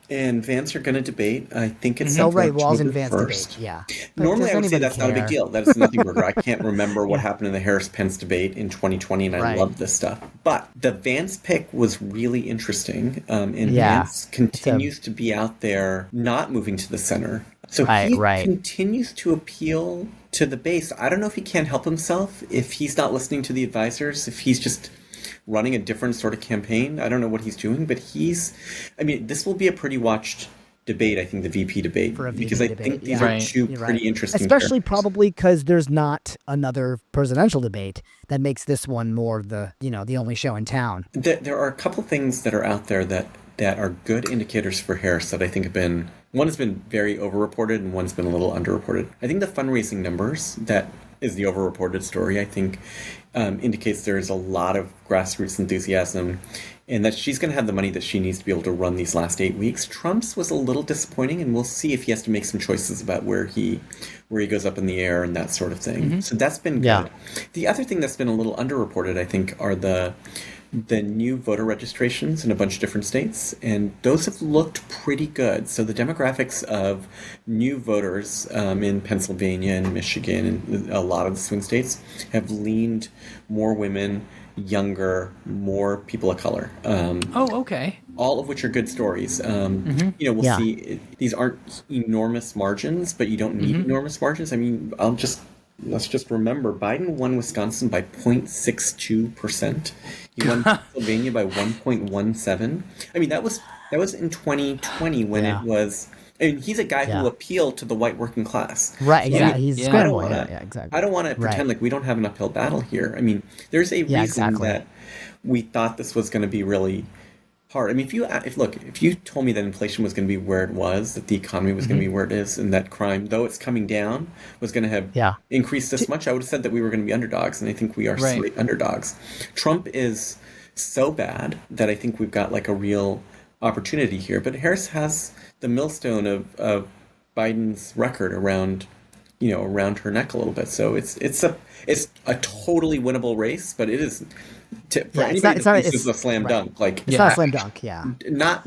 and Vance are going to debate. I think it's Walz and Vance 1st. debate. Yeah. Normally, I would say that's not a big deal. That is nothing burger. I can't remember what happened in the Harris-Pence debate in 2020, and I love this stuff. But the Vance pick was really interesting, and Vance continues to be out there, not moving to the center. So he continues to appeal to the base. I don't know if he can't help himself, if he's not listening to the advisors, if he's just running a different sort of campaign. I don't know what he's doing, but this will be a pretty watched debate, I think, the VP debate, because I think these are two pretty interesting especially probably because there's not another presidential debate that makes this one more the only show in town. There are a couple things that are out there that are good indicators for Harris that I think one has been very overreported and one's been a little underreported. I think the fundraising numbers, that is the overreported story, I think indicates there's a lot of grassroots enthusiasm and that she's going to have the money that she needs to be able to run these last 8 weeks. Trump's was a little disappointing, and we'll see if he has to make some choices about where he goes up in the air and that sort of thing. Mm-hmm. So that's been good. The other thing that's been a little underreported, I think, are the new voter registrations in a bunch of different states, and those have looked pretty good. So the demographics of new voters in Pennsylvania and Michigan and a lot of the swing states have leaned more women, younger, more people of color. All of which are good stories. We'll see. These aren't enormous margins, but you don't need enormous margins. I mean, let's just remember, Biden won Wisconsin by 0.62%. He won Pennsylvania by 1.17. I mean, that was in 2020 when it was. I mean, he's a guy who appealed to the white working class. Right. So He's scrambling. Exactly. I don't want to pretend like we don't have an uphill battle here. I mean, there's a reason that we thought this was going to be really hard. I mean, if you told me that inflation was going to be where it was, that the economy was going to be where it is, and that crime, though it's coming down, was going to have increased this much, I would have said that we were going to be underdogs, and I think we are straight underdogs. Trump is so bad that I think we've got a real opportunity here. But Harris has the millstone of Biden's record around her neck a little bit. So it's a totally winnable race, but it is. For anybody, this is a slam dunk. It's not a slam dunk. Yeah. Not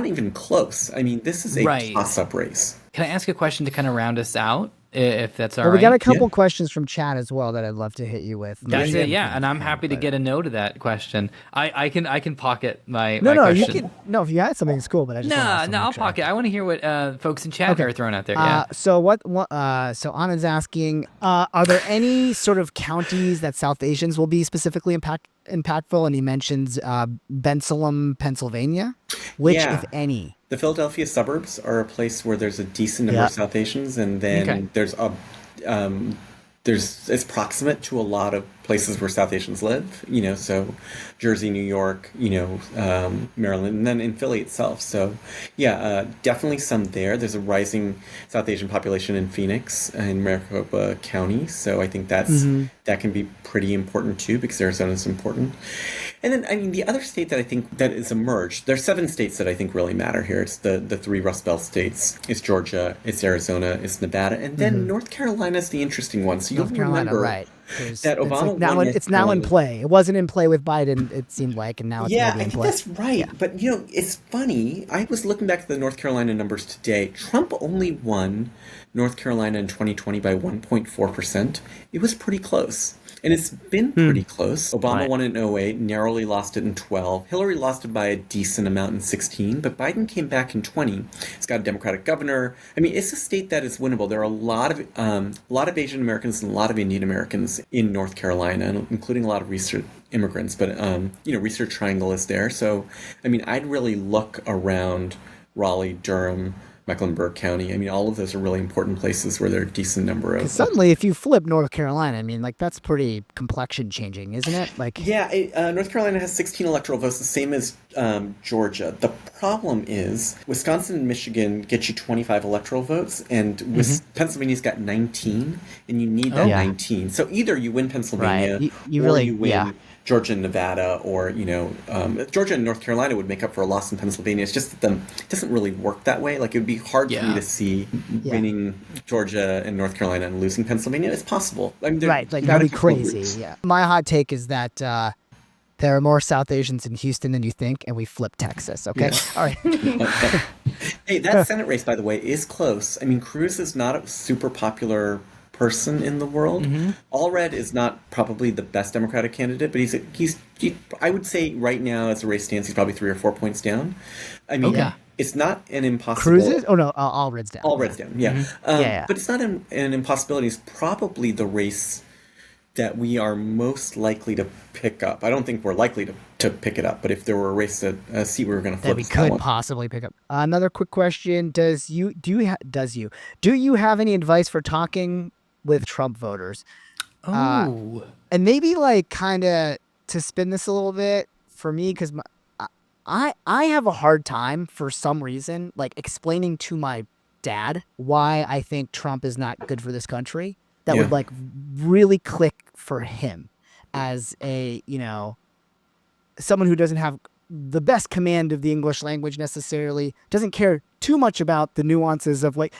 even close. I mean, this is a toss-up race. Can I ask a question to kind of round us out, if that's all right? We got a couple questions from chat as well that I'd love to hit you with. That's it, and I'm happy to get a no to that question. I can pocket my my question. You can. No, if you had something, it's cool. But I just I'll pocket. I want to hear what folks in chat are throwing out there. So so Anna's asking, are there any sort of counties that South Asians will be specifically impactful? And he mentions Bensalem, Pennsylvania. Which, if any? The Philadelphia suburbs are a place where there's a decent number of South Asians, and then there's it's proximate to a lot of places where South Asians live, so Jersey, New York, Maryland, and then in Philly itself. So, definitely some there. There's a rising South Asian population in Phoenix and Maricopa County. So I think that can be pretty important too, because Arizona is important. And then, the other state that I think that is emerged, there's 7 states that I think really matter here. It's the 3 Rust Belt states. It's Georgia, it's Arizona, it's Nevada, and then North Carolina is the interesting one. So you'll remember That Obama now won North it's now in Carolina. play. It wasn't in play with Biden, it seemed like, and now it's Yeah, maybe I in think play. that's right. Yeah. But, it's funny. I was looking back at the North Carolina numbers today. Trump only won North Carolina in 2020 by 1.4%. It was pretty close. And it's been pretty close. Obama Right. won it in 08, narrowly lost it in 12. Hillary lost it by a decent amount in 16, but Biden came back in 20. It's got a Democratic governor. I mean, it's a state that is winnable. There are a lot of Asian Americans and a lot of Indian Americans in North Carolina, including a lot of research immigrants. But Research Triangle is there. So, I mean, I'd really look around Raleigh, Durham, Mecklenburg County. I mean, all of those are really important places where there are a decent number of. Suddenly, if you flip North Carolina, I mean, like, that's pretty complexion changing, isn't it? Like, Yeah, North Carolina has 16 electoral votes, the same as Georgia. The problem is Wisconsin and Michigan get you 25 electoral votes, and Pennsylvania's got 19, and you need that Yeah. 19. So either you win Pennsylvania, Right. You or really- you win yeah. Georgia and Nevada, or Georgia and North Carolina would make up for a loss in Pennsylvania. It's just that it doesn't really work that way. Like, it would be hard for me to see winning Georgia and North Carolina and losing Pennsylvania. It's possible. I mean, right, like, that'd be crazy. Yeah. My hot take is that there are more South Asians in Houston than you think, and we flip Texas. Okay, all right. Hey, that Senate race, by the way, is close. I mean, Cruz is not a super popular person in the world. Allred is not probably the best Democratic candidate, but I would say right now, as the race stands, he's probably 3 or 4 points down. I mean, it's not an impossible. Cruz is? Oh no, Allred's down. Allred's down, yeah. But it's not an impossibility. It's probably the race that we are most likely to pick up. I don't think we're likely to pick it up, but if there were a race that seat we were going to flip, That we could possibly pick up. Another quick question: do you have any advice for talking with Trump voters? Oh. And maybe, like, kind of to spin this a little bit for me, because I have a hard time for some reason, like, explaining to my dad why I think Trump is not good for this country. That would, like, really click for him as a, someone who doesn't have the best command of the English language necessarily, doesn't care too much about the nuances of, like,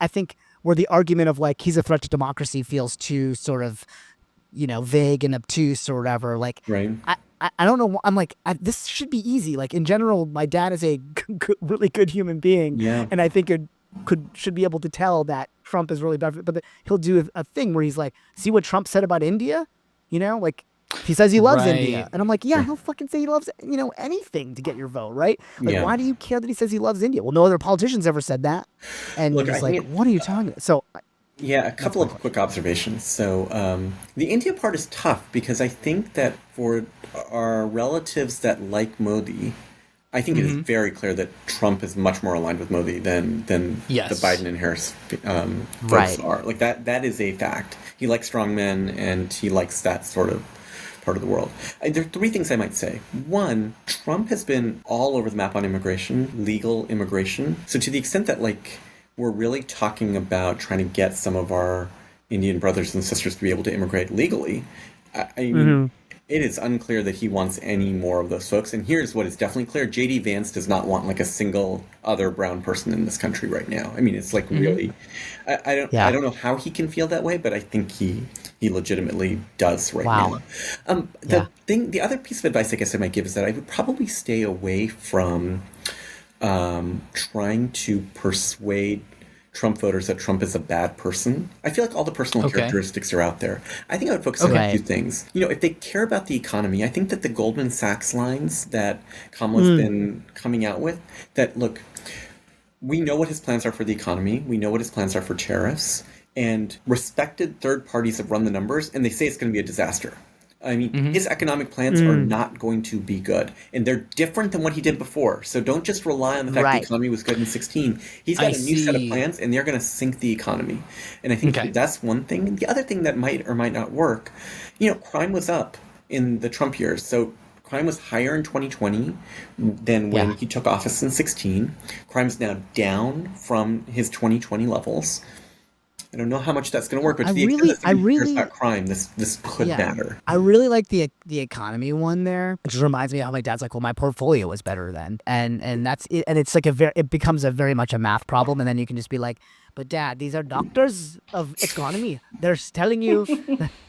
I think where the argument of, like, he's a threat to democracy feels too sort of, vague and obtuse or whatever. Like, Right. I don't know. I'm like, this should be easy. Like, in general, my dad is a really good human being. Yeah. And I think should be able to tell that Trump is really bad. But he'll do a thing where he's like, see what Trump said about India? Like, he says he loves India. Right. And I'm like, yeah, he'll fucking say he loves, anything to get your vote, right? Like, why do you care that he says he loves India? Well, no other politician's ever said that. And Look, he's I like, think what are you talking about? So, yeah, a couple of quick observations. So the India part is tough because I think that for our relatives that like Modi, I think it is very clear that Trump is much more aligned with Modi than the Biden and Harris folks are. Like, that is a fact. He likes strong men, and he likes that sort of part of the world. There are three things I might say. One, Trump has been all over the map on immigration, legal immigration. So to the extent that, like, we're really talking about trying to get some of our Indian brothers and sisters to be able to immigrate legally, I mean, it is unclear that he wants any more of those folks. And here's what is definitely clear. J.D. Vance does not want, like, a single other brown person in this country right now. I mean, it's like really, I don't know how he can feel that way, but I think he legitimately does right now. The other piece of advice I guess I might give is that I would probably stay away from trying to persuade Trump voters that Trump is a bad person. I feel like all the personal characteristics are out there. I think I would focus on a few things. If they care about the economy, I think that the Goldman Sachs lines that Kamala's been coming out with, that, look, we know what his plans are for the economy. We know what his plans are for tariffs. And respected third parties have run the numbers, and they say it's going to be a disaster. I mean, his economic plans are not going to be good. And they're different than what he did before. So don't just rely on the fact the economy was good in 16. He's got a new set of plans, and they're going to sink the economy. And I think that's one thing. The other thing that might or might not work, crime was up in the Trump years. So crime was higher in 2020 than when he took office in 16. Crime is now down from his 2020 levels. I don't know how much that's going to work, but to the extent that somebody cares about crime, this could matter. I really like the economy one there. It just reminds me of how my dad's like, well, my portfolio was better then, and that's it. And it's like it becomes a very much a math problem, and then you can just be like, but Dad, these are doctors of economy. They're telling you,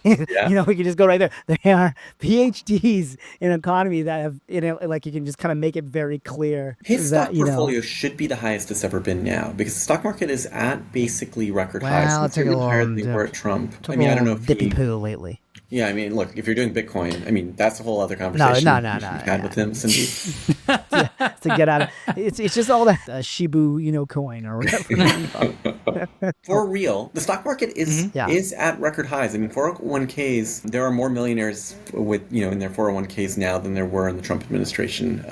we can just go right there. They are PhDs in economy that have, like you can just kind of make it very clear. His that, stock portfolio should be the highest it's ever been now because the stock market is at basically record highs. Well, It's even higher than they were at Trump. I don't know if dippy poo lately. Yeah, I mean, look, if you're doing Bitcoin, I mean, that's a whole other conversation No. you've had with him, Cindy. To get out of it's just all that Shibu, coin or whatever. For real, the stock market is at record highs. I mean, 401ks, there are more millionaires with, in their 401ks now than there were in the Trump administration.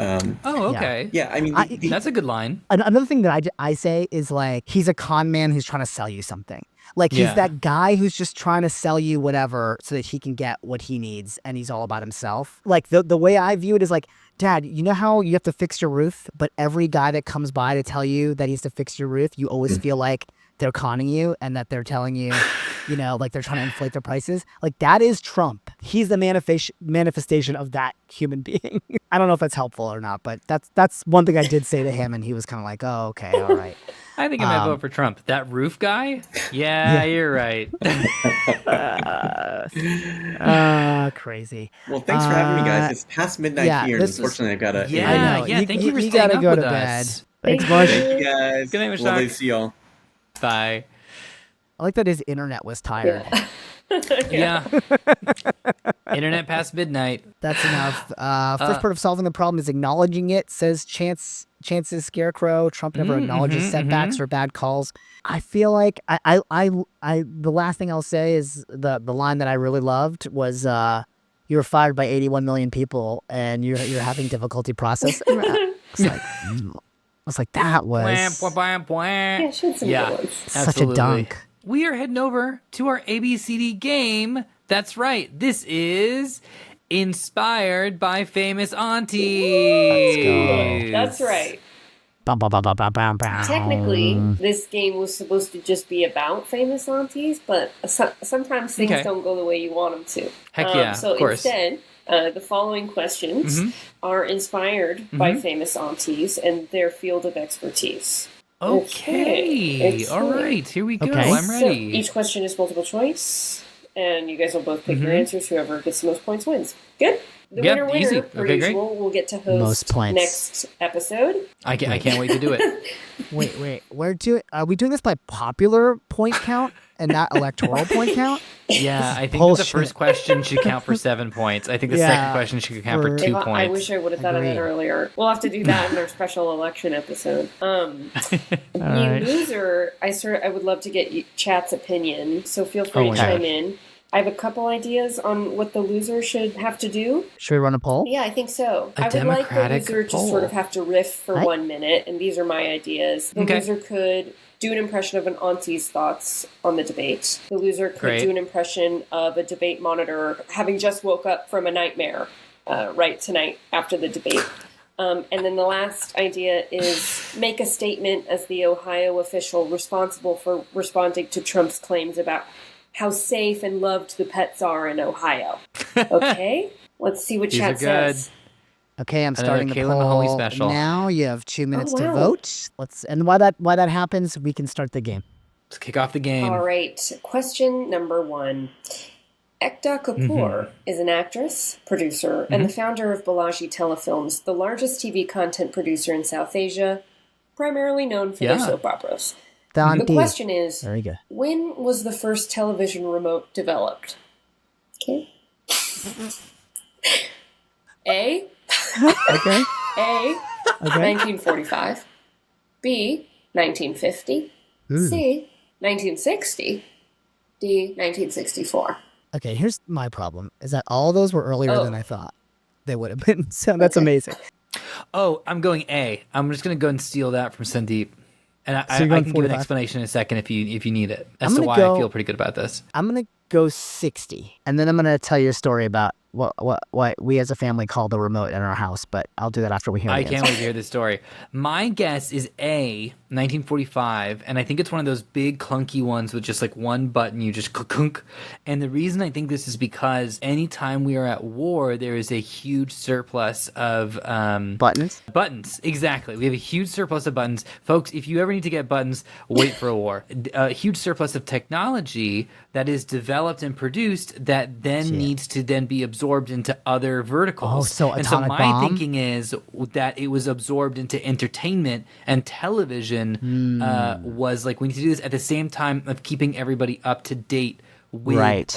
Okay. Yeah, I mean, that's a good line. Another thing that I say is like, he's a con man who's trying to sell you something. Like, he's that guy who's just trying to sell you whatever so that he can get what he needs, and he's all about himself. Like, the way I view it is like, Dad, you know how you have to fix your roof, but every guy that comes by to tell you that he has to fix your roof, you always feel like they're conning you and that they're telling you, like they're trying to inflate their prices. Like, that is Trump. He's the manifestation of that human being. I don't know if that's helpful or not, but that's one thing I did say to him, and he was kind of like, oh, okay, all right. I think I might vote for Trump. That roof guy? Yeah, you're right. Crazy. Well, thanks for having me, guys. It's past midnight here, and unfortunately, I've got to... Thank you for staying up go with to us. Thanks, Mush. Thank you, guys. Good night, Mushtaq. Lovely to see y'all. Bye. I like that his internet was tired. Yeah. Internet past midnight. That's enough. First part of solving the problem is acknowledging it, says Chance's Scarecrow. Trump never acknowledges setbacks or bad calls. I feel like I the last thing I'll say is the line that I really loved was you were fired by 81 million people and you're having difficulty processing. I was like, that was such a dunk. We are heading over to our ABCD game. That's right. This is inspired by famous aunties. That's right. Bum, bum, bum, bum, bum, bum, bum. Technically, this game was supposed to just be about famous aunties, but sometimes things don't go the way you want them to. Heck yeah, so of course. Instead, the following questions are inspired by famous aunties and their field of expertise. Okay. All right. Here we go. Okay. I'm ready. So each question is multiple choice, and you guys will both pick your answers. Whoever gets the most points wins. Good. The winner, easy. per Okay, usual, will get to host Most points. next episode. I can't wait to do it. Wait. Are we doing this by popular point count and not electoral point count? Yeah, I think the first question should count for 7 points. I think the second question should count for 2 points. I wish I would have thought of that earlier. We'll have to do that in our special election episode. Loser, I would love to get chat's opinion, so feel free to chime in. I have a couple ideas on what the loser should have to do. Should we run a poll? Yeah, I think so. A I would like the democratic loser to poll. sort of have to riff for 1 minute, and these are my ideas. The loser could do an impression of an auntie's thoughts on the debate. The loser could do an impression of a debate monitor having just woke up from a nightmare right tonight after the debate. And then the last idea is make a statement as the Ohio official responsible for responding to Trump's claims about how safe and loved the pets are in Ohio. Okay? Let's see what chat says. Okay, I'm starting the Kayla Mahoney poll special. now. You have 2 minutes to vote. And while that happens, we can start the game. Let's kick off the game. All right. Question number 1. Ekta Kapoor is an actress, producer, and the founder of Balaji Telefilms, the largest TV content producer in South Asia, primarily known for their soap operas. The question is, very good. When was the first television remote developed? Okay. A. Okay. A. 1945. B. 1950. C. 1960. D. 1964. Okay, here's my problem, is that all those were earlier than I thought they would have been. So that's amazing. Oh, I'm going A. I'm just going to go and steal that from Sandeep. And I can give an explanation in a second if you need it as to why I feel pretty good about this. I'm going to go 60, and then I'm going to tell you a story about what we as a family call the remote in our house, but I'll do that after we hear I the can't answer. wait to hear this story. My guess is A, 1945, and I think it's one of those big clunky ones with just like one button, you just clunk. And the reason I think this is because anytime we are at war, there is a huge surplus of Buttons? buttons. Exactly. We have a huge surplus of buttons. Folks, if you ever need to get buttons, wait for a war. A huge surplus of technology that is developed and produced that then needs to then be absorbed into other verticals. Oh, so and so atomic my bomb? thinking is that it was absorbed into entertainment, and television was like, we need to do this at the same time of keeping everybody up to date with Right.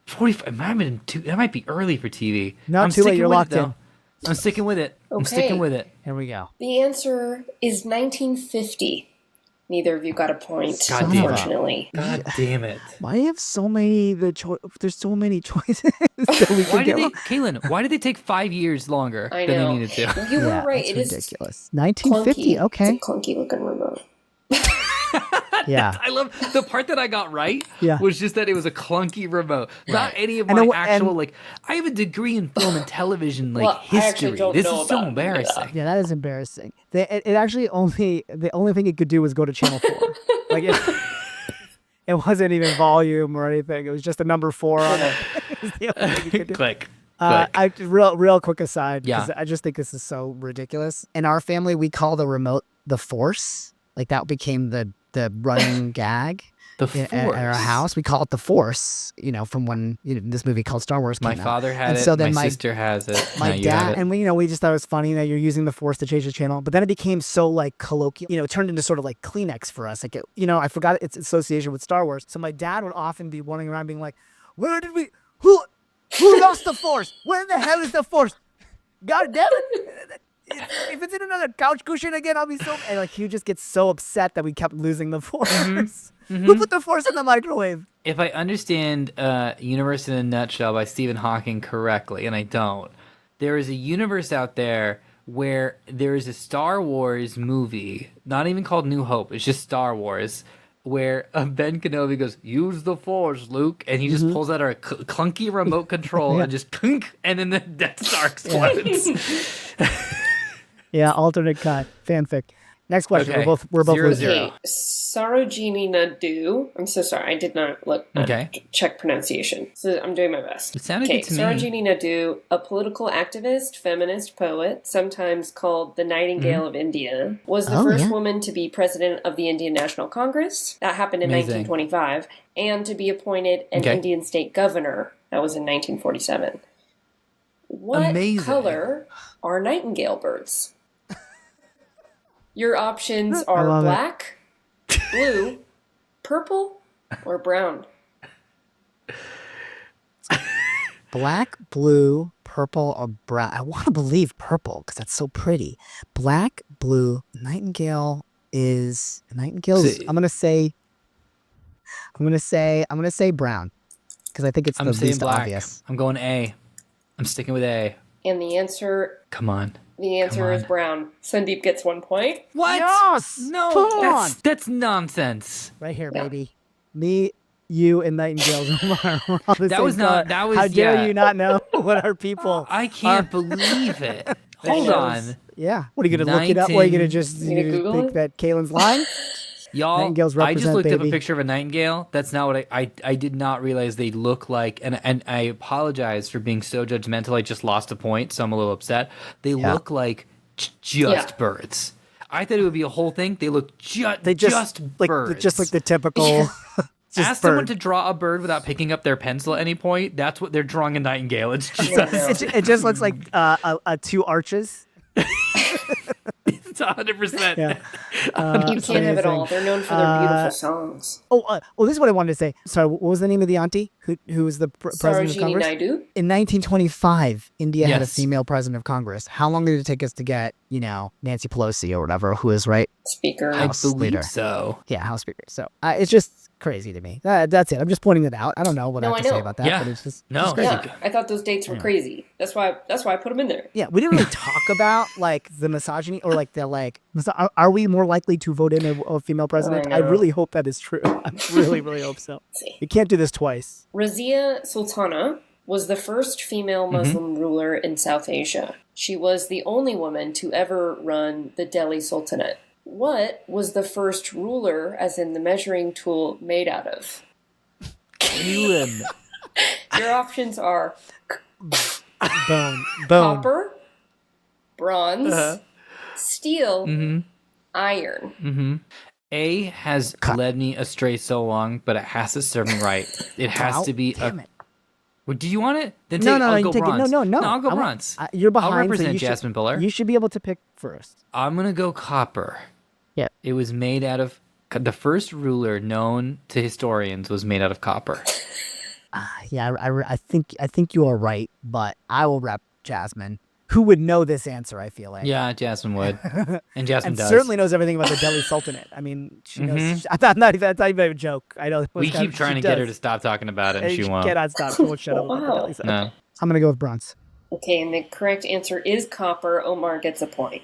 45. That might be early for TV. No, I'm too late, sticking you're with it, locked in. though. I'm sticking with it. I'm Okay. sticking with it. Here we go. The answer is 1950. Neither of you got a point, God damn it. unfortunately. God damn it. Why do you have so many? There's so many choices that we Why can did do. Kaylin, why did they take 5 years longer I than know. they needed to? You were Yeah, right. that's It is ridiculous. 1950. clunky. Okay. It's a clunky looking remote. Yeah. I love the part that I got right Yeah. was just that it was a clunky remote. Not any of And my then- actual, and- like, I have a degree in film and television, like, Well, I actually history. don't This know is so about any of that. embarrassing. Yeah, that is embarrassing. It actually the only thing it could do was go to channel 4. Like it wasn't even volume or anything. It was just a number 4 on it. It was the only thing it could do. Click. Real quick aside, because Yeah. I just think this is so ridiculous. In our family, we call the remote the Force. Like that became the running gag. The At our Force. house, we call it the Force. From when this movie called Star Wars came My out. father had And it. so then my sister has it. my now you have dad it. and we just thought it was funny that you're using the Force to change the channel, but then it became so like colloquial, it turned into sort of like Kleenex for us. Like I forgot its association with Star Wars. So my dad would often be running around being like, who lost the Force? Where the hell is the Force? God damn it. If it's in another couch cushion again, I'll be so. And like he would just get so upset that we kept losing the Force. Who put the Force in the microwave? If I understand Universe in a Nutshell by Stephen Hawking correctly, and I don't, there is a universe out there where there is a Star Wars movie, not even called New Hope, it's just Star Wars, where Ben Kenobi goes, "Use the Force, Luke," and he just pulls out a clunky remote control and just clink, and then the Death Star explodes. Yeah, alternate cut fanfic. Next question. Okay. We're both 0-0. losing. Okay, Sarojini Naidu. I'm so sorry, I did not check pronunciation. So I'm doing my best. It sounded good to me. Sarojini Naidu, a political activist, feminist poet, sometimes called the Nightingale of India, was the first woman to be president of the Indian National Congress. That happened in Amazing. 1925, and to be appointed an Indian state governor. That was in 1947. What Amazing. color are nightingale birds? Your options I are love it. black, blue, purple, or brown. Black, blue, purple, or brown. I want to believe purple because that's so pretty. Black, blue, nightingale is See- I'm gonna say brown because I think it's I'm the saying least black. obvious. I'm going A. I'm sticking with A. And the answer Come on. is brown. Sandeep gets 1 point. What? Yes! No, Come that's nonsense. Right here, Yeah. baby. Me, you, and nightingales are on the That same was not- color. that was- How dare yeah. you not know what our people? I can't believe it. Hold knows? on. Yeah. What are you gonna look it up? Or are you gonna just You gonna Google think it? that Kaylin's lying? Y'all, Nightingales I just represent, looked up a baby. picture of a nightingale. That's not what I did not realize they look like, and I apologize for being so judgmental. I just lost a point, so I'm a little upset. They look like just birds. I thought it would be a whole thing. They look They just like birds. just like the typical. Just Ask someone bird. to draw a bird without picking up their pencil at any point. That's what they're drawing a nightingale. It's just It just looks like two arches. it's 100%. Yeah. You can't have it all. They're known for their beautiful songs. Oh, this is what I wanted to say. Sorry, what was the name of the auntie who was the president of Sarojini Congress? Naidu. In 1925, India had a Yes. female president of Congress. How long did it take us to get, Nancy Pelosi or whatever, who is right? Speaker. I House believe leader. so. Yeah, House Speaker. So it's just crazy to me. That's it. I'm just pointing it out. I don't know what I No, have I to say know. about that, Yeah. but it's just No. it's crazy. Yeah, I thought those dates were crazy. That's why I put them in there. Yeah, we didn't really talk about like the misogyny or like are we more likely to vote in a female president? I know. really hope that is true. I really, really hope so. See. You can't do this twice. Razia Sultana was the first female Muslim ruler in South Asia. She was the only woman to ever run the Delhi Sultanate. What was the first ruler, as in the measuring tool, made out of? Ewan. Your options are Bone. copper, bronze, steel, iron. A has led me astray so long, but it has to serve me right. It has to be Damn it. Well, do you want it? Then No, I'll you go take bronze. it. No. I'll go bronze. You're behind. I'll represent so you Jasmine Buller. You should be able to pick first. I'm going to go copper. Yeah. It was made out of... The first ruler known to historians was made out of copper. Yeah, I think you are right, but I will rep Jasmine, who would know this answer, I feel like. Yeah, Jasmine would. And Jasmine And does. certainly knows everything about the Delhi Sultanate. I mean, she knows. That's not even a joke. I know. We keep trying to get her to stop talking about it, and she won't. Cannot stop. She won't shut up about the Wow. Delhi Sultanate. No. I'm going to go with bronze. Okay, and the correct answer is copper. Omar gets a point.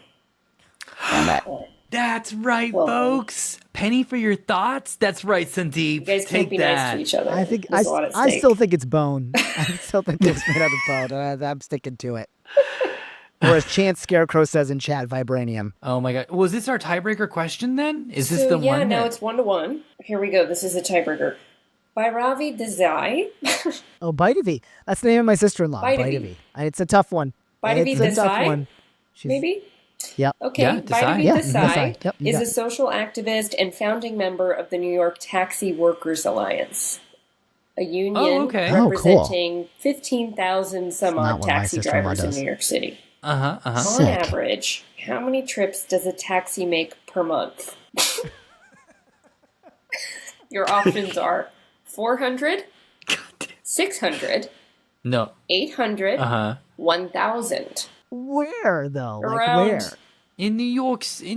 That's right, Well, folks. Penny for your thoughts. That's right, Sandeep. You guys Take can't be that. nice to each other. I think There's a lot at I stake. still think it's bone. I still think it's made out of bone. I'm sticking to it. Or as Chance Scarecrow says in chat, vibranium. Oh my God. Was this our tiebreaker question then? Is this So, the yeah, one? no, that- it's 1-1. Here we go. This is a tiebreaker. Bhairavi Desai. Oh, Baidavi. That's the name of my sister-in-law. Baidavi. Baidavi. It's a tough one. Bhairavi It's a tough Desai? one. She's- Maybe? Yep. Okay, Yeah, Desai. Bhairavi Yeah, Desai Desai. Yep, you is got a it. social activist and founding member of the New York Taxi Workers Alliance, a union okay. Oh, cool. representing 15,000 some Not odd what my taxi sister-in-law drivers in does. New York City. Uh-huh, uh-huh. On Sick. average, how many trips does a taxi make per month? Your options are 400, 600, No. 800, Uh-huh. 1,000. 1,000. Where though? Like Around- where? In New York City.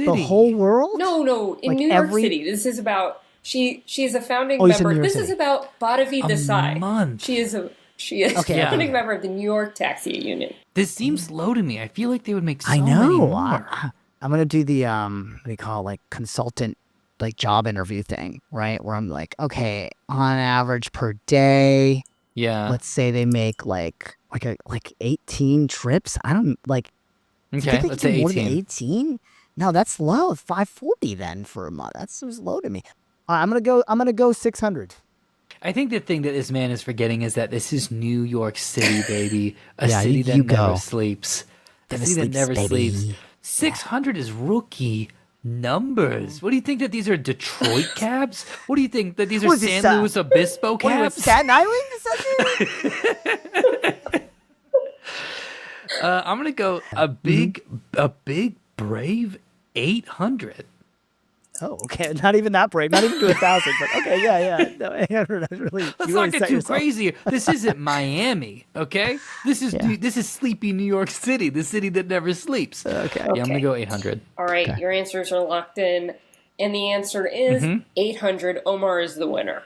The whole world? No, in Like New York every- City. This is about she's a founding Oh, you said member. New York This City. is about Bhairavi Desai. month. She is Okay, a okay. founding member of the New York Taxi Union. This seems low to me. I feel like they would make so I many know. more. I'm gonna do the what do you call it, like consultant like job interview thing, right? Where I'm like, okay, on average per day, Yeah. let's say they make like 18 trips. I don't like. Do you Okay, think they let's can say do more than 18. 18? No, that's low. 540 then for a month. That seems low to me. I'm gonna go 600. I think the thing that this man is forgetting is that this is New York City, baby. A Yeah, city that you never go. sleeps. A Never city that sleeps, never baby. sleeps. 600 is rookie numbers. What do you think that these are Detroit cabs? What do you think that these are What is this, San Luis Obispo What are you, cabs? Staten Island or something? I'm gonna go a big brave 800. Oh, okay. Not even that brave. Not even to 1,000. But okay, yeah. No, 800. That's really. Let's you really not get set too yourself- crazy. This isn't Miami, okay? This is sleepy New York City, the city that never sleeps. Okay. Yeah, I'm gonna Okay. go 800. All right, your answers are locked in, and the answer is 800. Omar is the winner.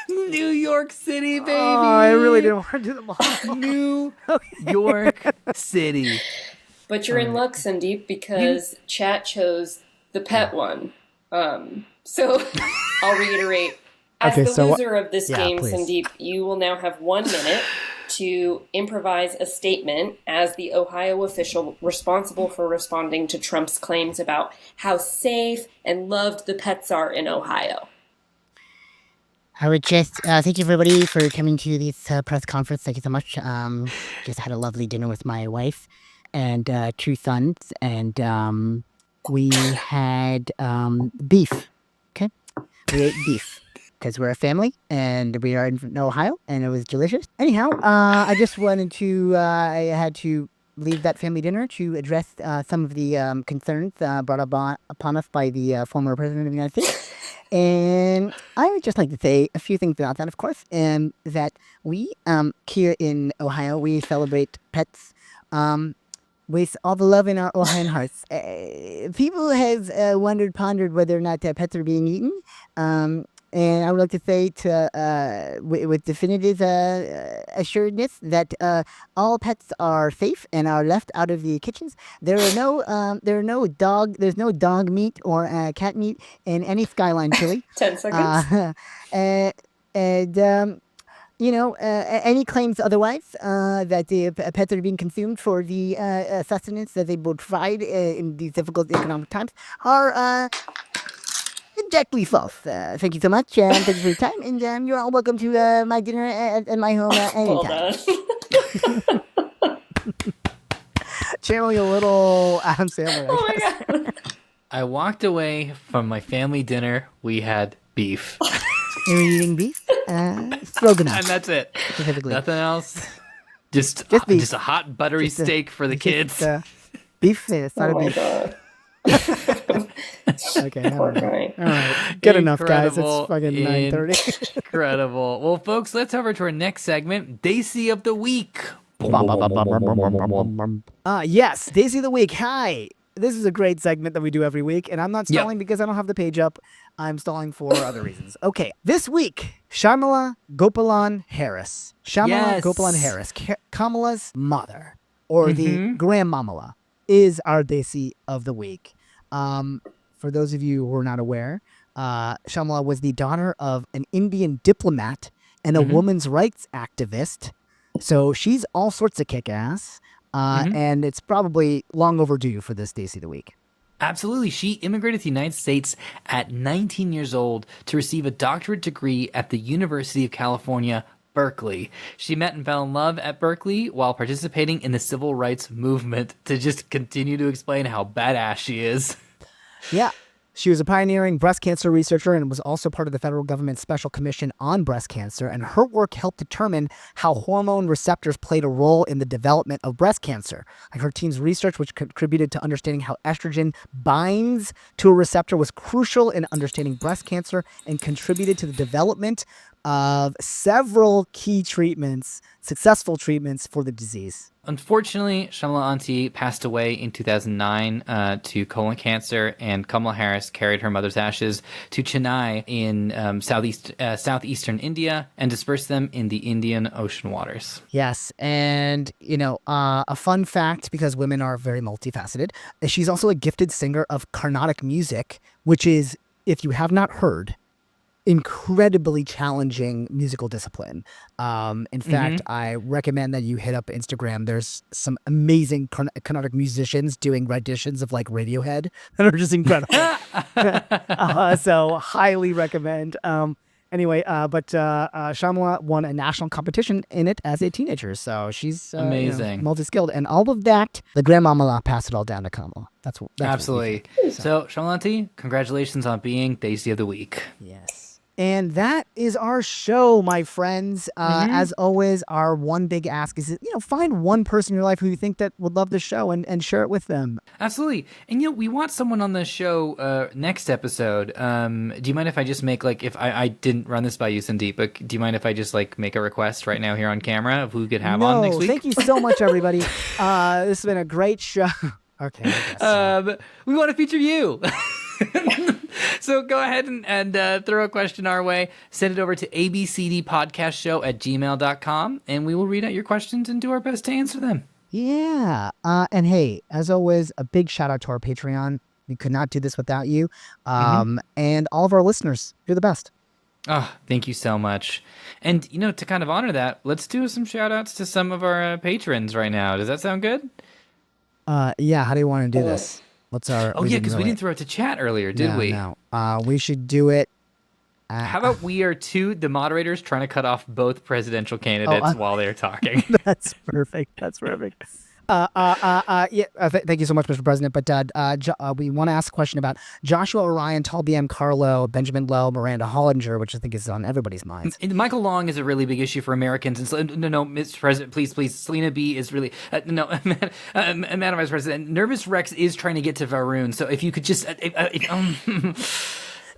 New York City, baby. Oh, I really didn't want to do the model. New York City. But you're in luck, Sandeep, because chat chose the pet one. So I'll reiterate. As Okay, the so loser of this yeah, game, please. Sandeep, you will now have 1 minute to improvise a statement as the Ohio official responsible for responding to Trump's claims about how safe and loved the pets are in Ohio. I would just thank you everybody for coming to this press conference. Thank you so much. Just had a lovely dinner with my wife and 2 sons, and we had beef. Okay, we ate beef because we're a family and we are in Ohio, and it was delicious. Anyhow, I just wanted to. I had to leave that family dinner to address some of the concerns brought upon us by the former president of the United States. And I would just like to say a few things about that, of course, that we here in Ohio, we celebrate pets with all the love in our Ohioan hearts. People have pondered whether or not pets are being eaten. And I would like to say with definitive assuredness that all pets are safe and are left out of the kitchens. There's no dog meat or cat meat in any Skyline chili. 10 seconds. And, any claims otherwise that the pets are being consumed for the sustenance that they will provide in these difficult economic times are exactly false. Thank you so much. Thank you for your time. And you're all welcome to my dinner at my home Well anytime. done. Channeling a little Adam Sandler. Oh I guess. my god. I walked away from my family dinner. We had beef. You're eating beef? Stroganoff, And that's it. specifically. Nothing else. Just beef. a hot buttery Just a- steak for the kids. Beef. It's not Oh a my beef. god. Okay. Poor All right. guy. All right. Good enough, guys. Incredible. It's fucking 9:30. Incredible. Well, folks, let's over to our next segment, Daisy of the Week. Yes, Daisy of the Week. Hi. This is a great segment that we do every week, and I'm not Yep. stalling because I don't have the page up. I'm stalling for other reasons. Okay, this week, Shamala Gopalan Harris. Shamala Yes. Gopalan Harris, Kamala's mother, or the Mhm. grandmamala, is our Daisy of the Week. For those of you who are not aware, Shamala was the daughter of an Indian diplomat and a Mhm. women's rights activist. So she's all sorts of kick-ass. And it's probably long overdue for this Daisy of the Week. Absolutely. She immigrated to the United States at 19 years old to receive a doctorate degree at the University of California, Berkeley. She met and fell in love at Berkeley while participating in the civil rights movement, to just continue to explain how badass she is. Yeah. She was a pioneering breast cancer researcher and was also part of the federal government's Special Commission on Breast Cancer. And her work helped determine how hormone receptors played a role in the development of breast cancer. Like her team's research, which contributed to understanding how estrogen binds to a receptor, was crucial in understanding breast cancer and contributed to the development of several key treatments, successful treatments for the disease. Unfortunately, Shamala Auntie passed away in 2009 to colon cancer, and Kamala Harris carried her mother's ashes to Chennai in southeastern India and dispersed them in the Indian Ocean waters. Yes, and a fun fact, because women are very multifaceted, she's also a gifted singer of Carnatic music, which is, if you have not heard, incredibly challenging musical discipline. In fact, I recommend that you hit up Instagram. There's some amazing Carnatic musicians doing renditions of like Radiohead that are just incredible. So highly recommend. Anyway, but Shamala won a national competition in it as a teenager, so she's Amazing. multi-skilled, and all of that, the grandmama passed it all down to Kamala. That's Absolutely. So, Shamala Auntie, congratulations on being Daisy of the Week. Yes. And that is our show, my friends. As always, our one big ask is, find one person in your life who you think that would love the show and share it with them. Absolutely. And, we want someone on the show next episode. Do you mind if I just make, if I didn't run this by you, Sandeep, but do you mind if I just, make a request right now here on camera of who we could have on next week? Thank you so much, everybody. This has been a great show. Okay. I guess. We want to feature you. So go ahead and throw a question our way. Send it over to abcdpodcastshow@gmail.com, and we will read out your questions and do our best to answer them. Yeah. And hey, as always, a big shout out to our Patreon. We could not do this without you. And all of our listeners, you're the best. Oh, thank you so much. And, to kind of honor that, let's do some shout outs to some of our patrons right now. Does that sound good? Yeah. How do you want to do this? What's our? Oh, yeah, because we didn't throw it to chat earlier, did we? No. We should do it. How about we are the moderators trying to cut off both presidential candidates while they're talking? That's perfect. That's perfect. Thank you so much, Mr. President. But we want to ask a question about Joshua Orion, Tall BM Carlo, Benjamin Lowe, Miranda Hollinger, which I think is on everybody's minds. And Michael Long is a really big issue for Americans. And so, no, Mr. President, please, Selena B is really Madam Vice President. Nervous Rex is trying to get to Varun. So if you could just.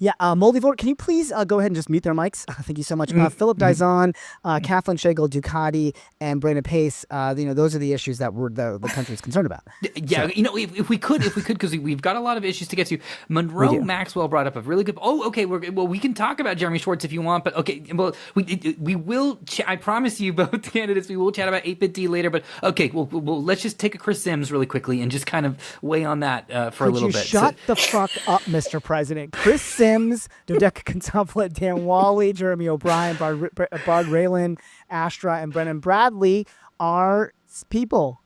Yeah, Moldivore, can you please go ahead and just mute their mics? Thank you so much. Philip Dizon, Kathleen Schagel, Ducati, and Brandon Pace, those are the issues that the country is concerned about. Yeah, so, if we could, because we've got a lot of issues to get to. Monroe Maxwell brought up a really good. Oh, okay. We can talk about Jeremy Schwartz if you want, but okay. Well, we will. I promise you, both candidates, we will chat about 8-bit-D later. But okay, well, let's just take a Chris Sims really quickly and just kind of weigh on that for a little bit. Shut the fuck up, Mr. President. Chris Sims Sims, Dodecahedron Dan Wally, Jeremy O'Brien, Bard Raylan, Astra, and Brennan Bradley are people.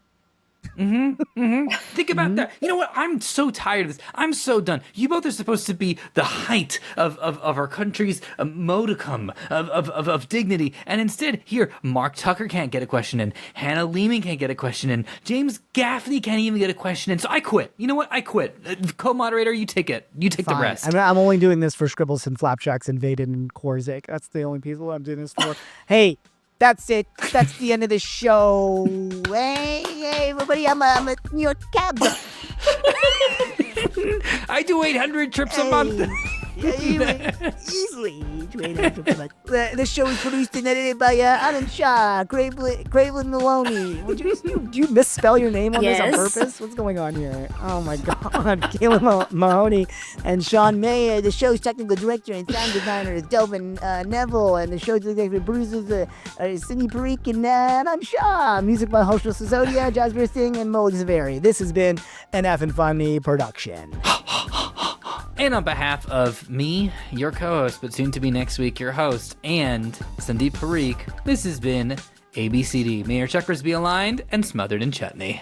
Think about that. You know what? I'm so tired of this. I'm so done. You both are supposed to be the height of our country's modicum of dignity. And instead, here, Mark Tucker can't get a question in. Hannah Lehman can't get a question in. James Gaffney can't even get a question in. So I quit. You know what? I quit. Co-moderator, you take it. You take the rest. I'm only doing this for Scribbles and Flapjacks and Vaden and Korzak. That's the only people I'm doing this for. Hey, that's it. That's the end of the show. Hey, everybody, I'm a New York cab. I do 800 trips a month. Easily. The show is produced and edited by Adam Shaw, Gravelin Maloney. Do you misspell your name on this on purpose? What's going on here? Oh my God. Kayla Mahoney and Sean Mayer. The show's technical director and sound designer is Delvin Neville. And the show's executive producers are Cindy Parikh and I'm Shaw. Music by Hoshra Sisodia, Jasbir Singh, and Mo Zaveri. This has been an EffinFunny production. And on behalf of me, your co-host, but soon to be next week, your host, and Sandeep Parikh, this has been ABCD. May your chakras be aligned and smothered in chutney.